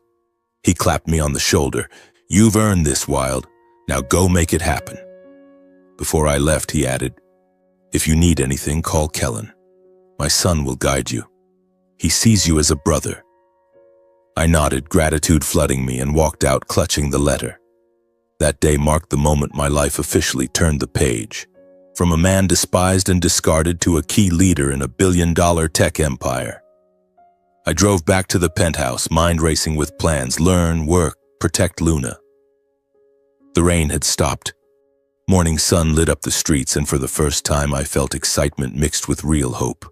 He clapped me on the shoulder. "You've earned this, Wild. Now go make it happen." Before I left, he added, "If you need anything, call Kellen. My son will guide you. He sees you as a brother." I nodded, gratitude flooding me, and walked out clutching the letter. That day marked the moment my life officially turned the page. From a man despised and discarded to a key leader in a billion-dollar tech empire. I drove back to the penthouse, mind racing with plans: learn, work, protect Luna. The rain had stopped. Morning sun lit up the streets, and for the first time I felt excitement mixed with real hope.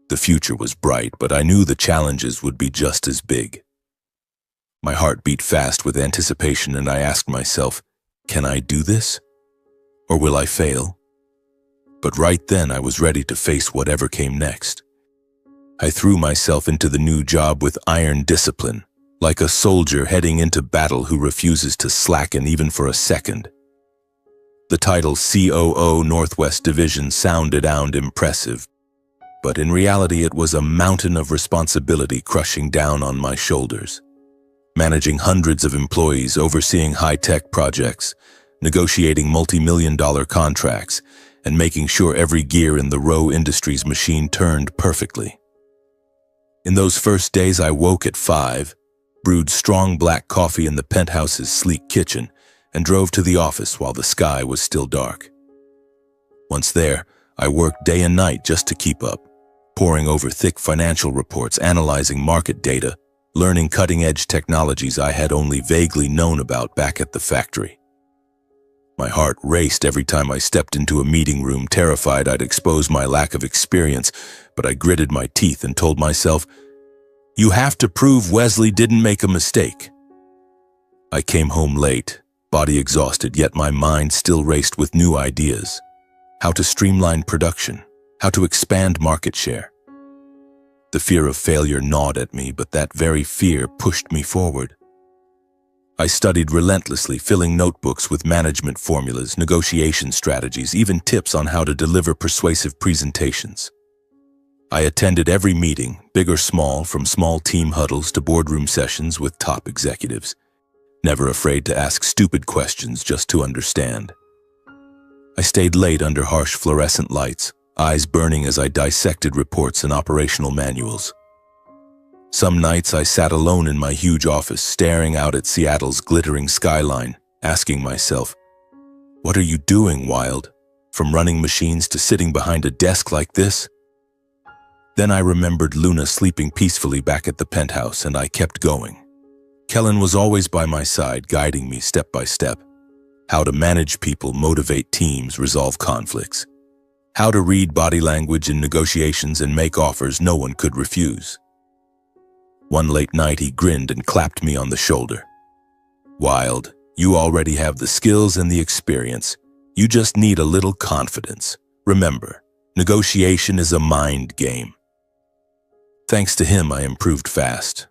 The future was bright, but I knew the challenges would be just as big. My heart beat fast with anticipation, and I asked myself, can I do this? Or will I fail? But right then I was ready to face whatever came next. I threw myself into the new job with iron discipline, like a soldier heading into battle who refuses to slacken even for a second. The title COO Northwest Division sounded impressive, but in reality it was a mountain of responsibility crushing down on my shoulders. Managing hundreds of employees, overseeing high-tech projects, negotiating multi-million-dollar contracts, and making sure every gear in the Rowe Industries machine turned perfectly. In those first days, I woke at 5, brewed strong black coffee in the penthouse's sleek kitchen, and drove to the office while the sky was still dark. Once there, I worked day and night just to keep up, poring over thick financial reports, analyzing market data, learning cutting-edge technologies I had only vaguely known about back at the factory. My heart raced every time I stepped into a meeting room, terrified I'd expose my lack of experience, but I gritted my teeth and told myself, "You have to prove Wesley didn't make a mistake." I came home late, body exhausted, yet my mind still raced with new ideas. How to streamline production, how to expand market share. The fear of failure gnawed at me, but that very fear pushed me forward. I studied relentlessly, filling notebooks with management formulas, negotiation strategies, even tips on how to deliver persuasive presentations. I attended every meeting, big or small, from small team huddles to boardroom sessions with top executives, never afraid to ask stupid questions just to understand. I stayed late under harsh fluorescent lights, eyes burning as I dissected reports and operational manuals. Some nights I sat alone in my huge office, staring out at Seattle's glittering skyline, asking myself, "What are you doing, Wild? from running machines to sitting behind a desk like this. Then I remembered Luna sleeping peacefully back at the penthouse, and I kept going. Kellen was always by my side, guiding me step by step. How to manage people, motivate teams, resolve conflicts. How to read body language in negotiations and make offers no one could refuse. One late night he grinned and clapped me on the shoulder. "Wild, you already have the skills and the experience. You just need a little confidence. Remember, negotiation is a mind game." Thanks to him, I improved fast.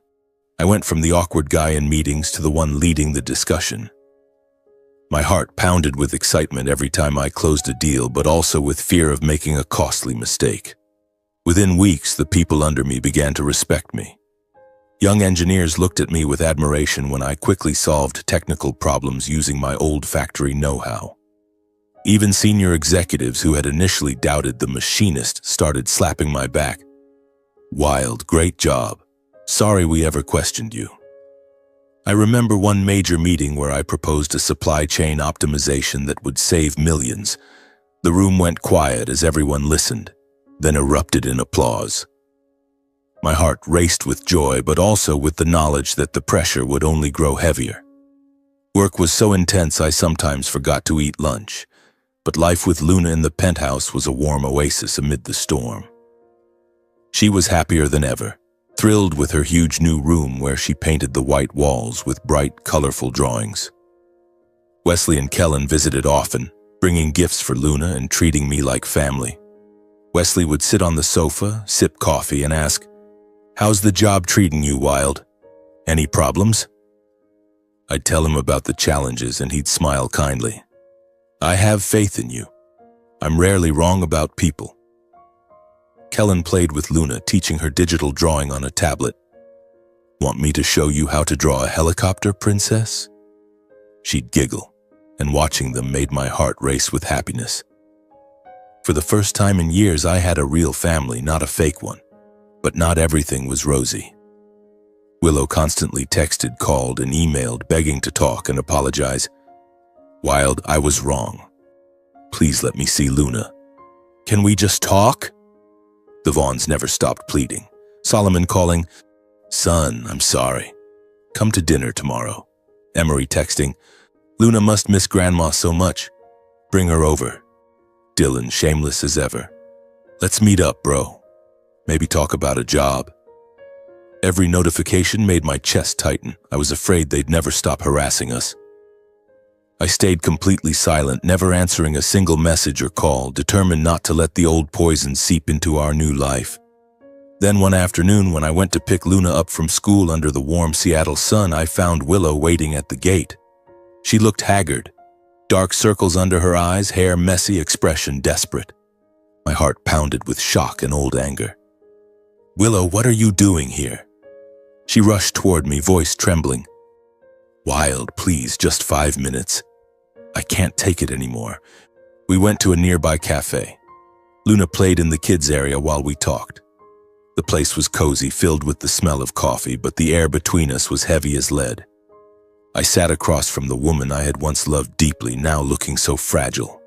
I went from the awkward guy in meetings to the one leading the discussion. My heart pounded with excitement every time I closed a deal, but also with fear of making a costly mistake. Within weeks, the people under me began to respect me. Young engineers looked at me with admiration when I quickly solved technical problems using my old factory know-how. Even senior executives who had initially doubted the machinist started slapping my back. "Wild, great job. Sorry we ever questioned you." I remember one major meeting where I proposed a supply chain optimization that would save millions. The room went quiet as everyone listened, then erupted in applause. My heart raced with joy, but also with the knowledge that the pressure would only grow heavier. Work was so intense I sometimes forgot to eat lunch, but life with Luna in the penthouse was a warm oasis amid the storm. She was happier than ever, thrilled with her huge new room where she painted the white walls with bright, colorful drawings. Wesley and Kellen visited often, bringing gifts for Luna and treating me like family. Wesley would sit on the sofa, sip coffee, and ask, "How's the job treating you, Wild? Any problems?" I'd tell him about the challenges and he'd smile kindly. "I have faith in you. I'm rarely wrong about people." Kellen played with Luna, teaching her digital drawing on a tablet. "Want me to show you how to draw a helicopter, princess?" She'd giggle, and watching them made my heart race with happiness. For the first time in years, I had a real family, not a fake one. But not everything was rosy. Willow constantly texted, called, and emailed, begging to talk and apologize. "Wild, I was wrong. Please let me see Luna. Can we just talk?" The Vaughns never stopped pleading. Solomon calling, "Son, I'm sorry. Come to dinner tomorrow." Emery texting, "Luna must miss Grandma so much. Bring her over." Dylan, shameless as ever, "Let's meet up, bro. Maybe talk about a job." Every notification made my chest tighten. I was afraid they'd never stop harassing us. I stayed completely silent, never answering a single message or call, determined not to let the old poison seep into our new life. Then one afternoon, when I went to pick Luna up from school under the warm Seattle sun, I found Willow waiting at the gate. She looked haggard, dark circles under her eyes, hair messy, expression desperate. My heart pounded with shock and old anger. "Willow, what are you doing here?" She rushed toward me, voice trembling. "Wild, please, just 5 minutes. I can't take it anymore." We went to a nearby cafe. Luna played in the kids' area while we talked. The place was cozy, filled with the smell of coffee, but the air between us was heavy as lead. I sat across from the woman I had once loved deeply, now looking so fragile.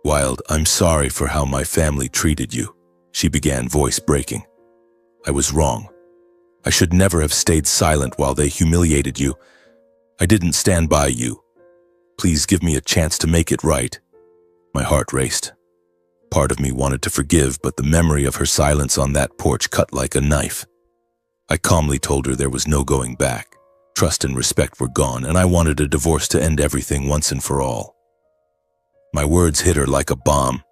"Wild, I'm sorry for how my family treated you," she began, voice breaking. "I was wrong. I should never have stayed silent while they humiliated you. I didn't stand by you. Please give me a chance to make it right." My heart raced. Part of me wanted to forgive, but the memory of her silence on that porch cut like a knife. I calmly told her there was no going back. Trust and respect were gone, and I wanted a divorce to end everything once and for all. My words hit her like a bomb.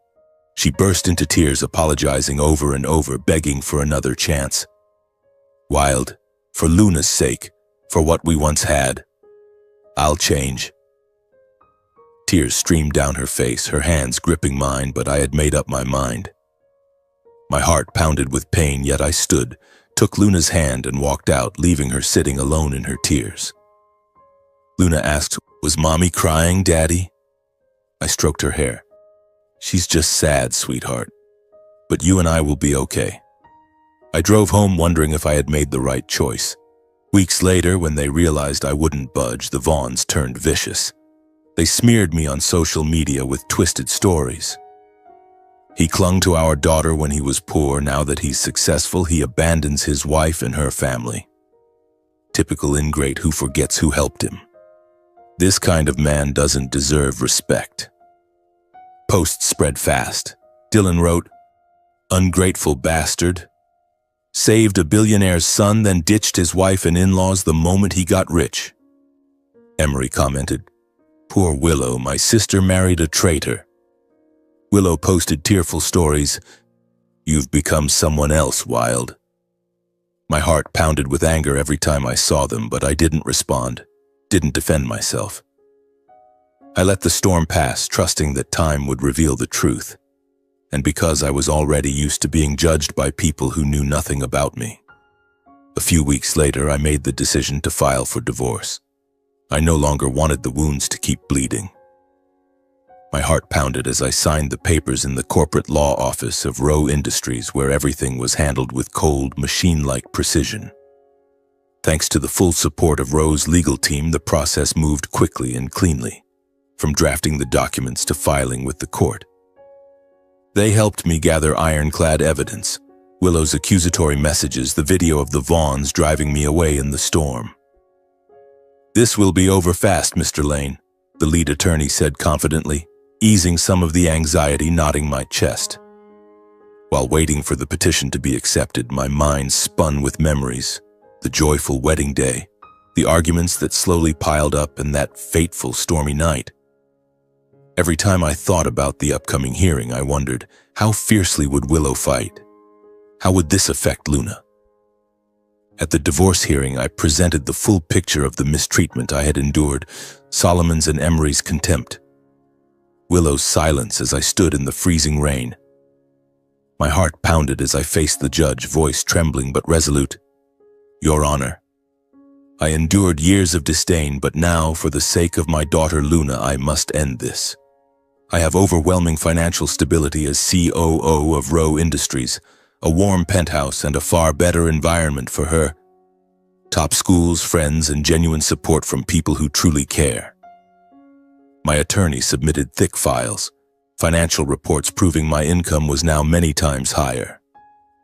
She burst into tears, apologizing over and over, begging for another chance. "Wild, for Luna's sake, for what we once had, I'll change." Tears streamed down her face, her hands gripping mine, but I had made up my mind. My heart pounded with pain, yet I stood, took Luna's hand and walked out, leaving her sitting alone in her tears. Luna asked, "Was Mommy crying, Daddy?" I stroked her hair. "She's just sad, sweetheart. But you and I will be okay." I drove home wondering if I had made the right choice. Weeks later, when they realized I wouldn't budge, the Vaughns turned vicious. They smeared me on social media with twisted stories. He clung to our daughter when he was poor. Now that he's successful, he abandons his wife and her family. Typical ingrate who forgets who helped him. This kind of man doesn't deserve respect. Posts spread fast. Dylan wrote, "Ungrateful bastard. Saved a billionaire's son, then ditched his wife and in-laws the moment he got rich." Emery commented, "Poor Willow, my sister married a traitor." Willow posted tearful stories, "You've become someone else, Wild." My heart pounded with anger every time I saw them, but I didn't respond, didn't defend myself. I let the storm pass, trusting that time would reveal the truth, and because I was already used to being judged by people who knew nothing about me. A few weeks later, I made the decision to file for divorce. I no longer wanted the wounds to keep bleeding. My heart pounded as I signed the papers in the corporate law office of Rowe Industries, where everything was handled with cold, machine-like precision. Thanks to the full support of Rowe's legal team, the process moved quickly and cleanly, from drafting the documents to filing with the court. They helped me gather ironclad evidence, Willow's accusatory messages, the video of the Vaughns driving me away in the storm. "This will be over fast, Mr. Lane," the lead attorney said confidently, easing some of the anxiety knotting my chest. While waiting for the petition to be accepted, my mind spun with memories, the joyful wedding day, the arguments that slowly piled up, and that fateful stormy night. Every time I thought about the upcoming hearing, I wondered, how fiercely would Willow fight? How would this affect Luna? At the divorce hearing, I presented the full picture of the mistreatment I had endured, Solomon's and Emery's contempt, Willow's silence as I stood in the freezing rain. My heart pounded as I faced the judge, voice trembling but resolute. "Your Honor, I endured years of disdain, but now, for the sake of my daughter Luna, I must end this. I have overwhelming financial stability as COO of Rowe Industries, a warm penthouse and a far better environment for her. Top schools, friends, and genuine support from people who truly care." My attorney submitted thick files, financial reports proving my income was now many times higher,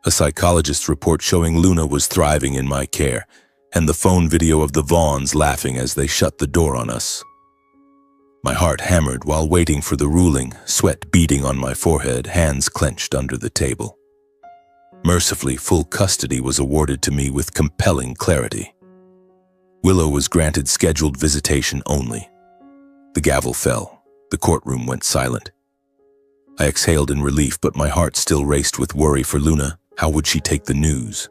a psychologist's report showing Luna was thriving in my care, and the phone video of the Vaughns laughing as they shut the door on us. My heart hammered while waiting for the ruling, sweat beading on my forehead, hands clenched under the table. Mercifully, full custody was awarded to me with compelling clarity. Willow was granted scheduled visitation only. The gavel fell. The courtroom went silent. I exhaled in relief, but my heart still raced with worry for Luna. How would she take the news?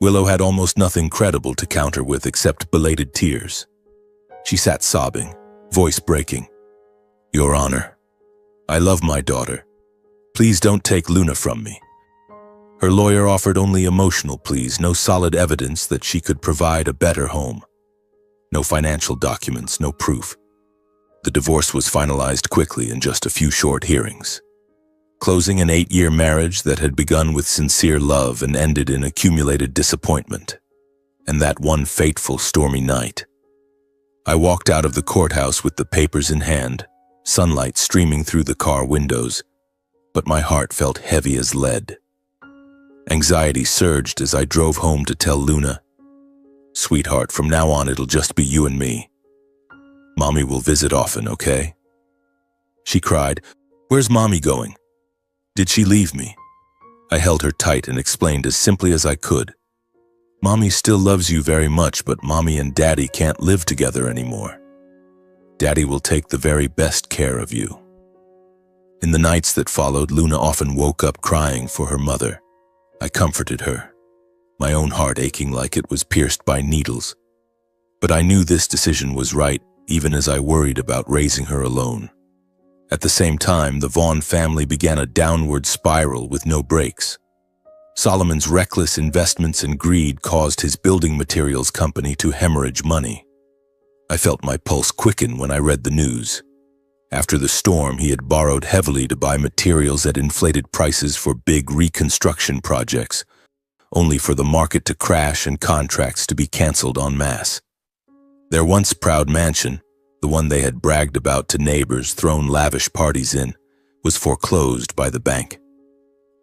Willow had almost nothing credible to counter with except belated tears. She sat sobbing, voice breaking. "Your Honor, I love my daughter. Please don't take Luna from me." Her lawyer offered only emotional pleas, no solid evidence that she could provide a better home. No financial documents, no proof. The divorce was finalized quickly in just a few short hearings, closing an 8-year marriage that had begun with sincere love and ended in accumulated disappointment. And that one fateful, stormy night. I walked out of the courthouse with the papers in hand, sunlight streaming through the car windows, but my heart felt heavy as lead. Anxiety surged as I drove home to tell Luna, "Sweetheart, from now on it'll just be you and me. Mommy will visit often, okay?" She cried, "Where's Mommy going? Did she leave me?" I held her tight and explained as simply as I could. "Mommy still loves you very much, but Mommy and Daddy can't live together anymore. Daddy will take the very best care of you." In the nights that followed, Luna often woke up crying for her mother. I comforted her, my own heart aching like it was pierced by needles. But I knew this decision was right, even as I worried about raising her alone. At the same time, the Vaughn family began a downward spiral with no brakes. Solomon's reckless investments and greed caused his building materials company to hemorrhage money. I felt my pulse quicken when I read the news. After the storm, he had borrowed heavily to buy materials at inflated prices for big reconstruction projects, only for the market to crash and contracts to be canceled en masse. Their once proud mansion, the one they had bragged about to neighbors, thrown lavish parties in, was foreclosed by the bank.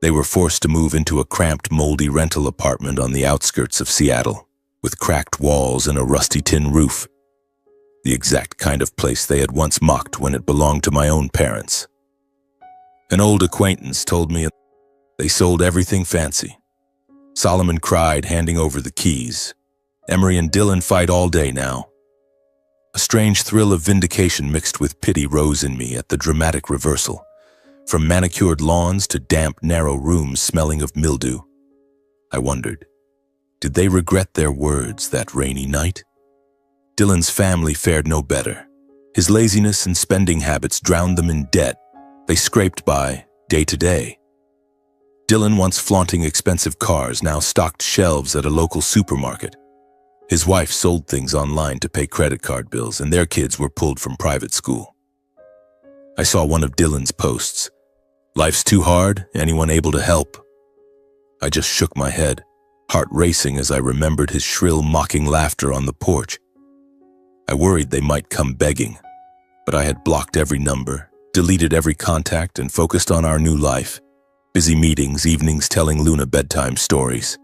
They were forced to move into a cramped, moldy rental apartment on the outskirts of Seattle, with cracked walls and a rusty tin roof. The exact kind of place they had once mocked when it belonged to my own parents. An old acquaintance told me they sold everything fancy. Solomon cried, handing over the keys. Emery and Dylan fight all day now. A strange thrill of vindication mixed with pity rose in me at the dramatic reversal. From manicured lawns to damp, narrow rooms smelling of mildew. I wondered, did they regret their words that rainy night? Dylan's family fared no better. His laziness and spending habits drowned them in debt. They scraped by, day to day. Dylan, once flaunting expensive cars, now stocked shelves at a local supermarket. His wife sold things online to pay credit card bills, and their kids were pulled from private school. I saw one of Dylan's posts. "Life's too hard, anyone able to help?" I just shook my head, heart racing as I remembered his shrill, mocking laughter on the porch. I worried they might come begging, but I had blocked every number, deleted every contact, and focused on our new life. Busy meetings, evenings telling Luna bedtime stories.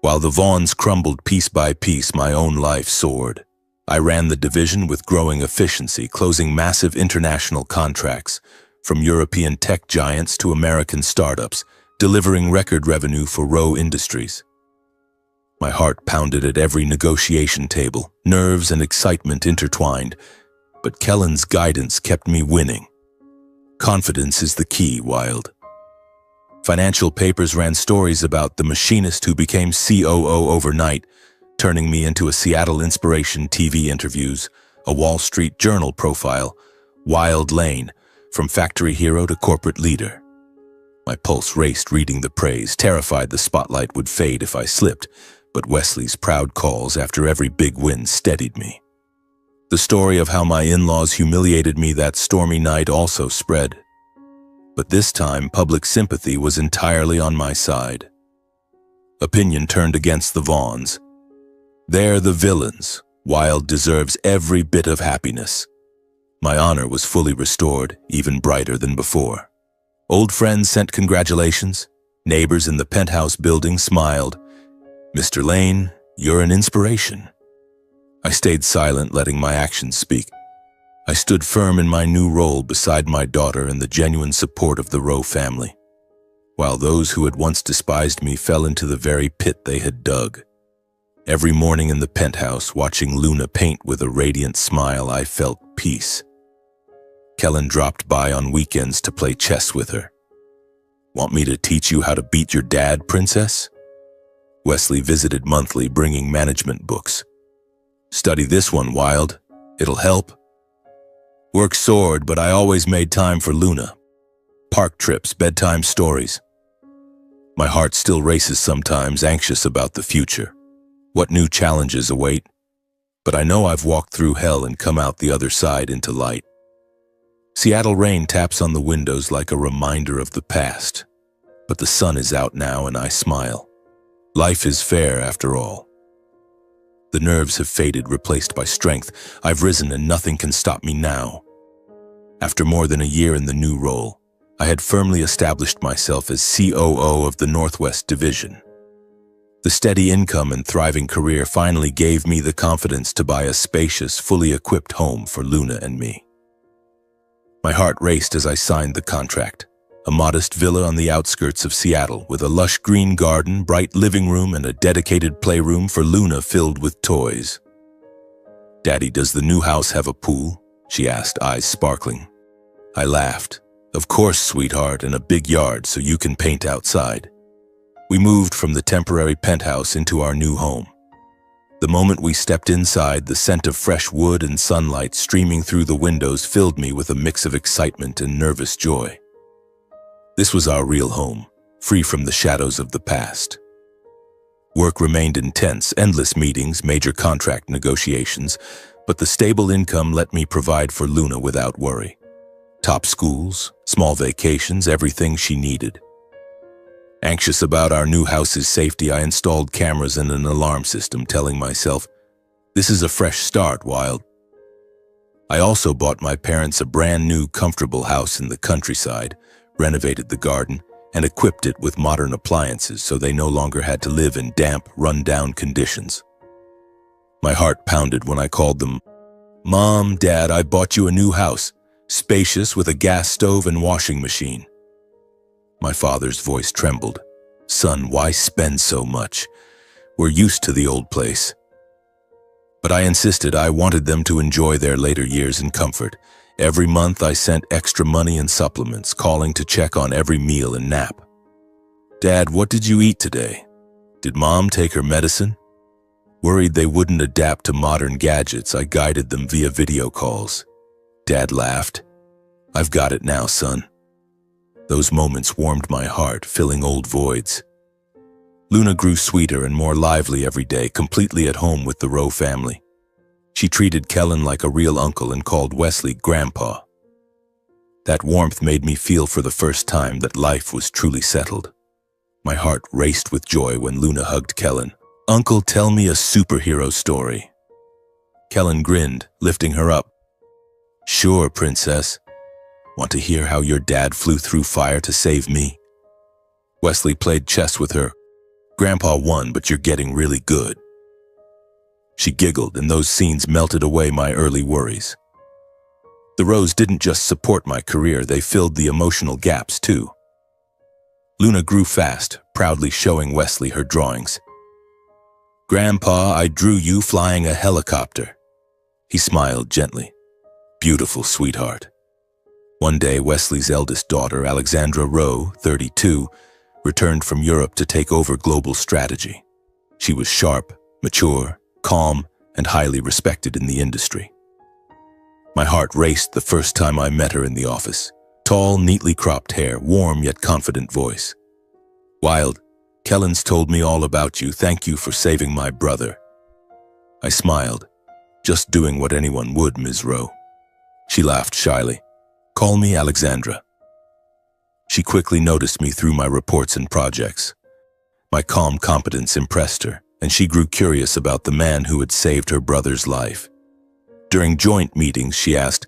While the Vaughns crumbled piece by piece, my own life soared. I ran the division with growing efficiency, closing massive international contracts, from European tech giants to American startups, delivering record revenue for Rowe Industries. My heart pounded at every negotiation table, nerves and excitement intertwined, but Kellen's guidance kept me winning. Confidence is the key, Wild. Financial papers ran stories about the machinist who became COO overnight, turning me into a Seattle inspiration. TV interviews, a Wall Street Journal profile, Wild Lane, from factory hero to corporate leader. My pulse raced reading the praise, terrified the spotlight would fade if I slipped, but Wesley's proud calls after every big win steadied me. The story of how my in-laws humiliated me that stormy night also spread. But this time, public sympathy was entirely on my side. Opinion turned against the Vaughns. They're the villains. Wild deserves every bit of happiness. My honor was fully restored, even brighter than before. Old friends sent congratulations. Neighbors in the penthouse building smiled. "Mr. Lane, you're an inspiration." I stayed silent, letting my actions speak. I stood firm in my new role beside my daughter and the genuine support of the Rowe family, while those who had once despised me fell into the very pit they had dug. Every morning in the penthouse, watching Luna paint with a radiant smile, I felt peace. Kellen dropped by on weekends to play chess with her. "Want me to teach you how to beat your dad, princess?" Wesley visited monthly, bringing management books. "Study this one, Wild. It'll help." Work soared, but I always made time for Luna. Park trips, bedtime stories. My heart still races sometimes, anxious about the future. What new challenges await? But I know I've walked through hell and come out the other side into light. Seattle rain taps on the windows like a reminder of the past. But the sun is out now and I smile. Life is fair after all. The nerves have faded, replaced by strength. I've risen and nothing can stop me now. After more than a year in the new role, I had firmly established myself as COO of the Northwest Division. The steady income and thriving career finally gave me the confidence to buy a spacious, fully equipped home for Luna and me. My heart raced as I signed the contract. A modest villa on the outskirts of Seattle with a lush green garden, bright living room, and a dedicated playroom for Luna filled with toys. "Daddy, does the new house have a pool?" she asked, eyes sparkling. I laughed. "Of course, sweetheart, and a big yard so you can paint outside." We moved from the temporary penthouse into our new home. The moment we stepped inside, the scent of fresh wood and sunlight streaming through the windows filled me with a mix of excitement and nervous joy. This was our real home, free from the shadows of the past. Work remained intense, endless meetings, major contract negotiations, but the stable income let me provide for Luna without worry. Top schools, small vacations, everything she needed. Anxious about our new house's safety, I installed cameras and an alarm system, telling myself, "This is a fresh start, Wild." I also bought my parents a brand new, comfortable house in the countryside, renovated the garden, and equipped it with modern appliances so they no longer had to live in damp, run-down conditions. My heart pounded when I called them, "Mom, Dad, I bought you a new house, spacious with a gas stove and washing machine." My father's voice trembled. "Son, why spend so much? We're used to the old place." But I insisted I wanted them to enjoy their later years in comfort. Every month I sent extra money and supplements, calling to check on every meal and nap. "Dad, what did you eat today? Did Mom take her medicine?" Worried they wouldn't adapt to modern gadgets, I guided them via video calls. Dad laughed. "I've got it now, son." Those moments warmed my heart, filling old voids. Luna grew sweeter and more lively every day, completely at home with the Rowe family. She treated Kellen like a real uncle and called Wesley Grandpa. That warmth made me feel for the first time that life was truly settled. My heart raced with joy when Luna hugged Kellen. "Uncle, tell me a superhero story." Kellen grinned, lifting her up. "Sure, princess. Want to hear how your dad flew through fire to save me?" Wesley played chess with her. "Grandpa won, but you're getting really good." She giggled, and those scenes melted away my early worries. The Rowes didn't just support my career, they filled the emotional gaps too. Luna grew fast, proudly showing Wesley her drawings. "Grandpa, I drew you flying a helicopter." He smiled gently. "Beautiful, sweetheart." One day, Wesley's eldest daughter, Alexandra Rowe, 32, returned from Europe to take over global strategy. She was sharp, mature, calm, and highly respected in the industry. My heart raced the first time I met her in the office. Tall, neatly cropped hair, warm yet confident voice. "Wild, Kellen's told me all about you. Thank you for saving my brother." I smiled. "Just doing what anyone would, Ms. Rowe." She laughed shyly. "Call me Alexandra." She quickly noticed me through my reports and projects. My calm competence impressed her, and she grew curious about the man who had saved her brother's life. During joint meetings, she asked,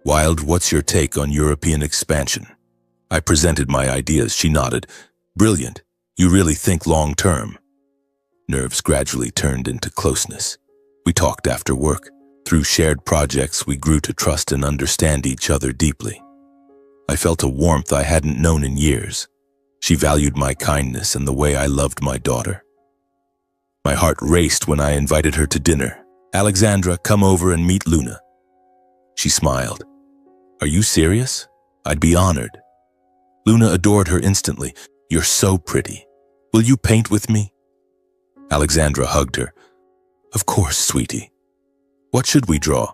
"Wild, what's your take on European expansion?" I presented my ideas. She nodded. "Brilliant. You really think long-term." Nerves gradually turned into closeness. We talked after work. Through shared projects, we grew to trust and understand each other deeply. I felt a warmth I hadn't known in years. She valued my kindness and the way I loved my daughter. My heart raced when I invited her to dinner. "Alexandra, come over and meet Luna." She smiled. "Are you serious? I'd be honored." Luna adored her instantly. "You're so pretty. Will you paint with me?" Alexandra hugged her. "Of course, sweetie. What should we draw?"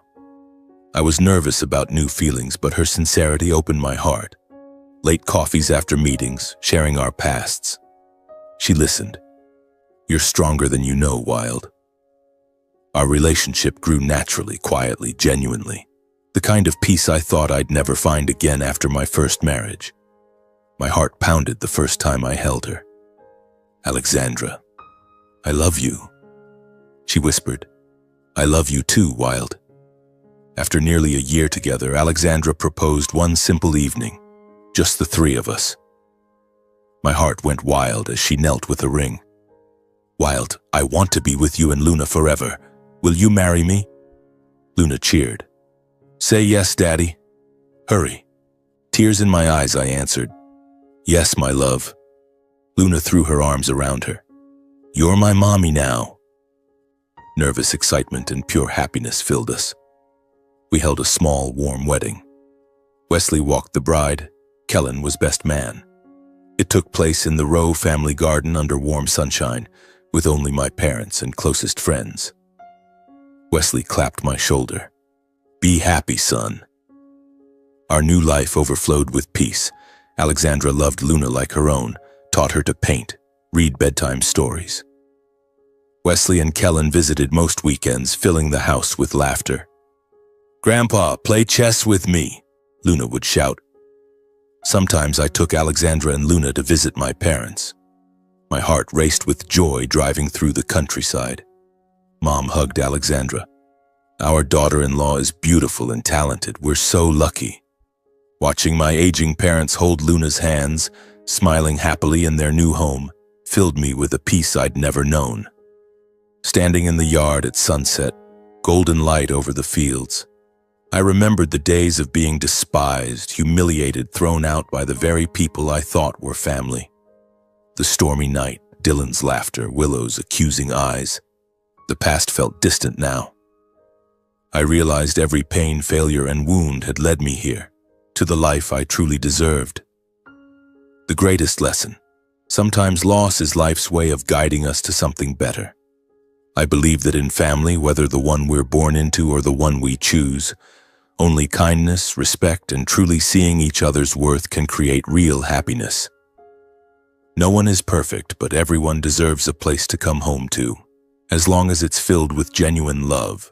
I was nervous about new feelings, but her sincerity opened my heart. Late coffees after meetings, sharing our pasts. She listened. "You're stronger than you know, Wild." Our relationship grew naturally, quietly, genuinely. The kind of peace I thought I'd never find again after my first marriage. My heart pounded the first time I held her. "Alexandra, I love you." She whispered, "I love you too, Wild." After nearly a year together, Alexandra proposed one simple evening, just the three of us. My heart went wild as she knelt with a ring. "Wild, I want to be with you and Luna forever. Will you marry me?" Luna cheered. "Say yes, Daddy. Hurry." Tears in my eyes, I answered, "Yes, my love." Luna threw her arms around her. "You're my mommy now." Nervous excitement and pure happiness filled us. We held a small, warm wedding. Wesley walked the bride. Kellen was best man. It took place in the Rowe family garden under warm sunshine, with only my parents and closest friends. Wesley clapped my shoulder. "Be happy, son." Our new life overflowed with peace. Alexandra loved Luna like her own, taught her to paint, read bedtime stories. Wesley and Kellen visited most weekends, filling the house with laughter. "Grandpa, play chess with me," Luna would shout. Sometimes I took Alexandra and Luna to visit my parents. My heart raced with joy driving through the countryside. Mom hugged Alexandra. Our daughter-in-law is beautiful and talented. We're so lucky. Watching my aging parents hold Luna's hands, smiling happily in their new home, filled me with a peace I'd never known. Standing in the yard at sunset, golden light over the fields, I remembered the days of being despised, humiliated, thrown out by the very people I thought were family. The stormy night, Dylan's laughter, Willow's accusing eyes. The past felt distant now. I realized every pain, failure, and wound had led me here, to the life I truly deserved. The greatest lesson: sometimes loss is life's way of guiding us to something better. I believe that in family, whether the one we're born into or the one we choose, only kindness, respect, and truly seeing each other's worth can create real happiness. No one is perfect, but everyone deserves a place to come home to, as long as it's filled with genuine love,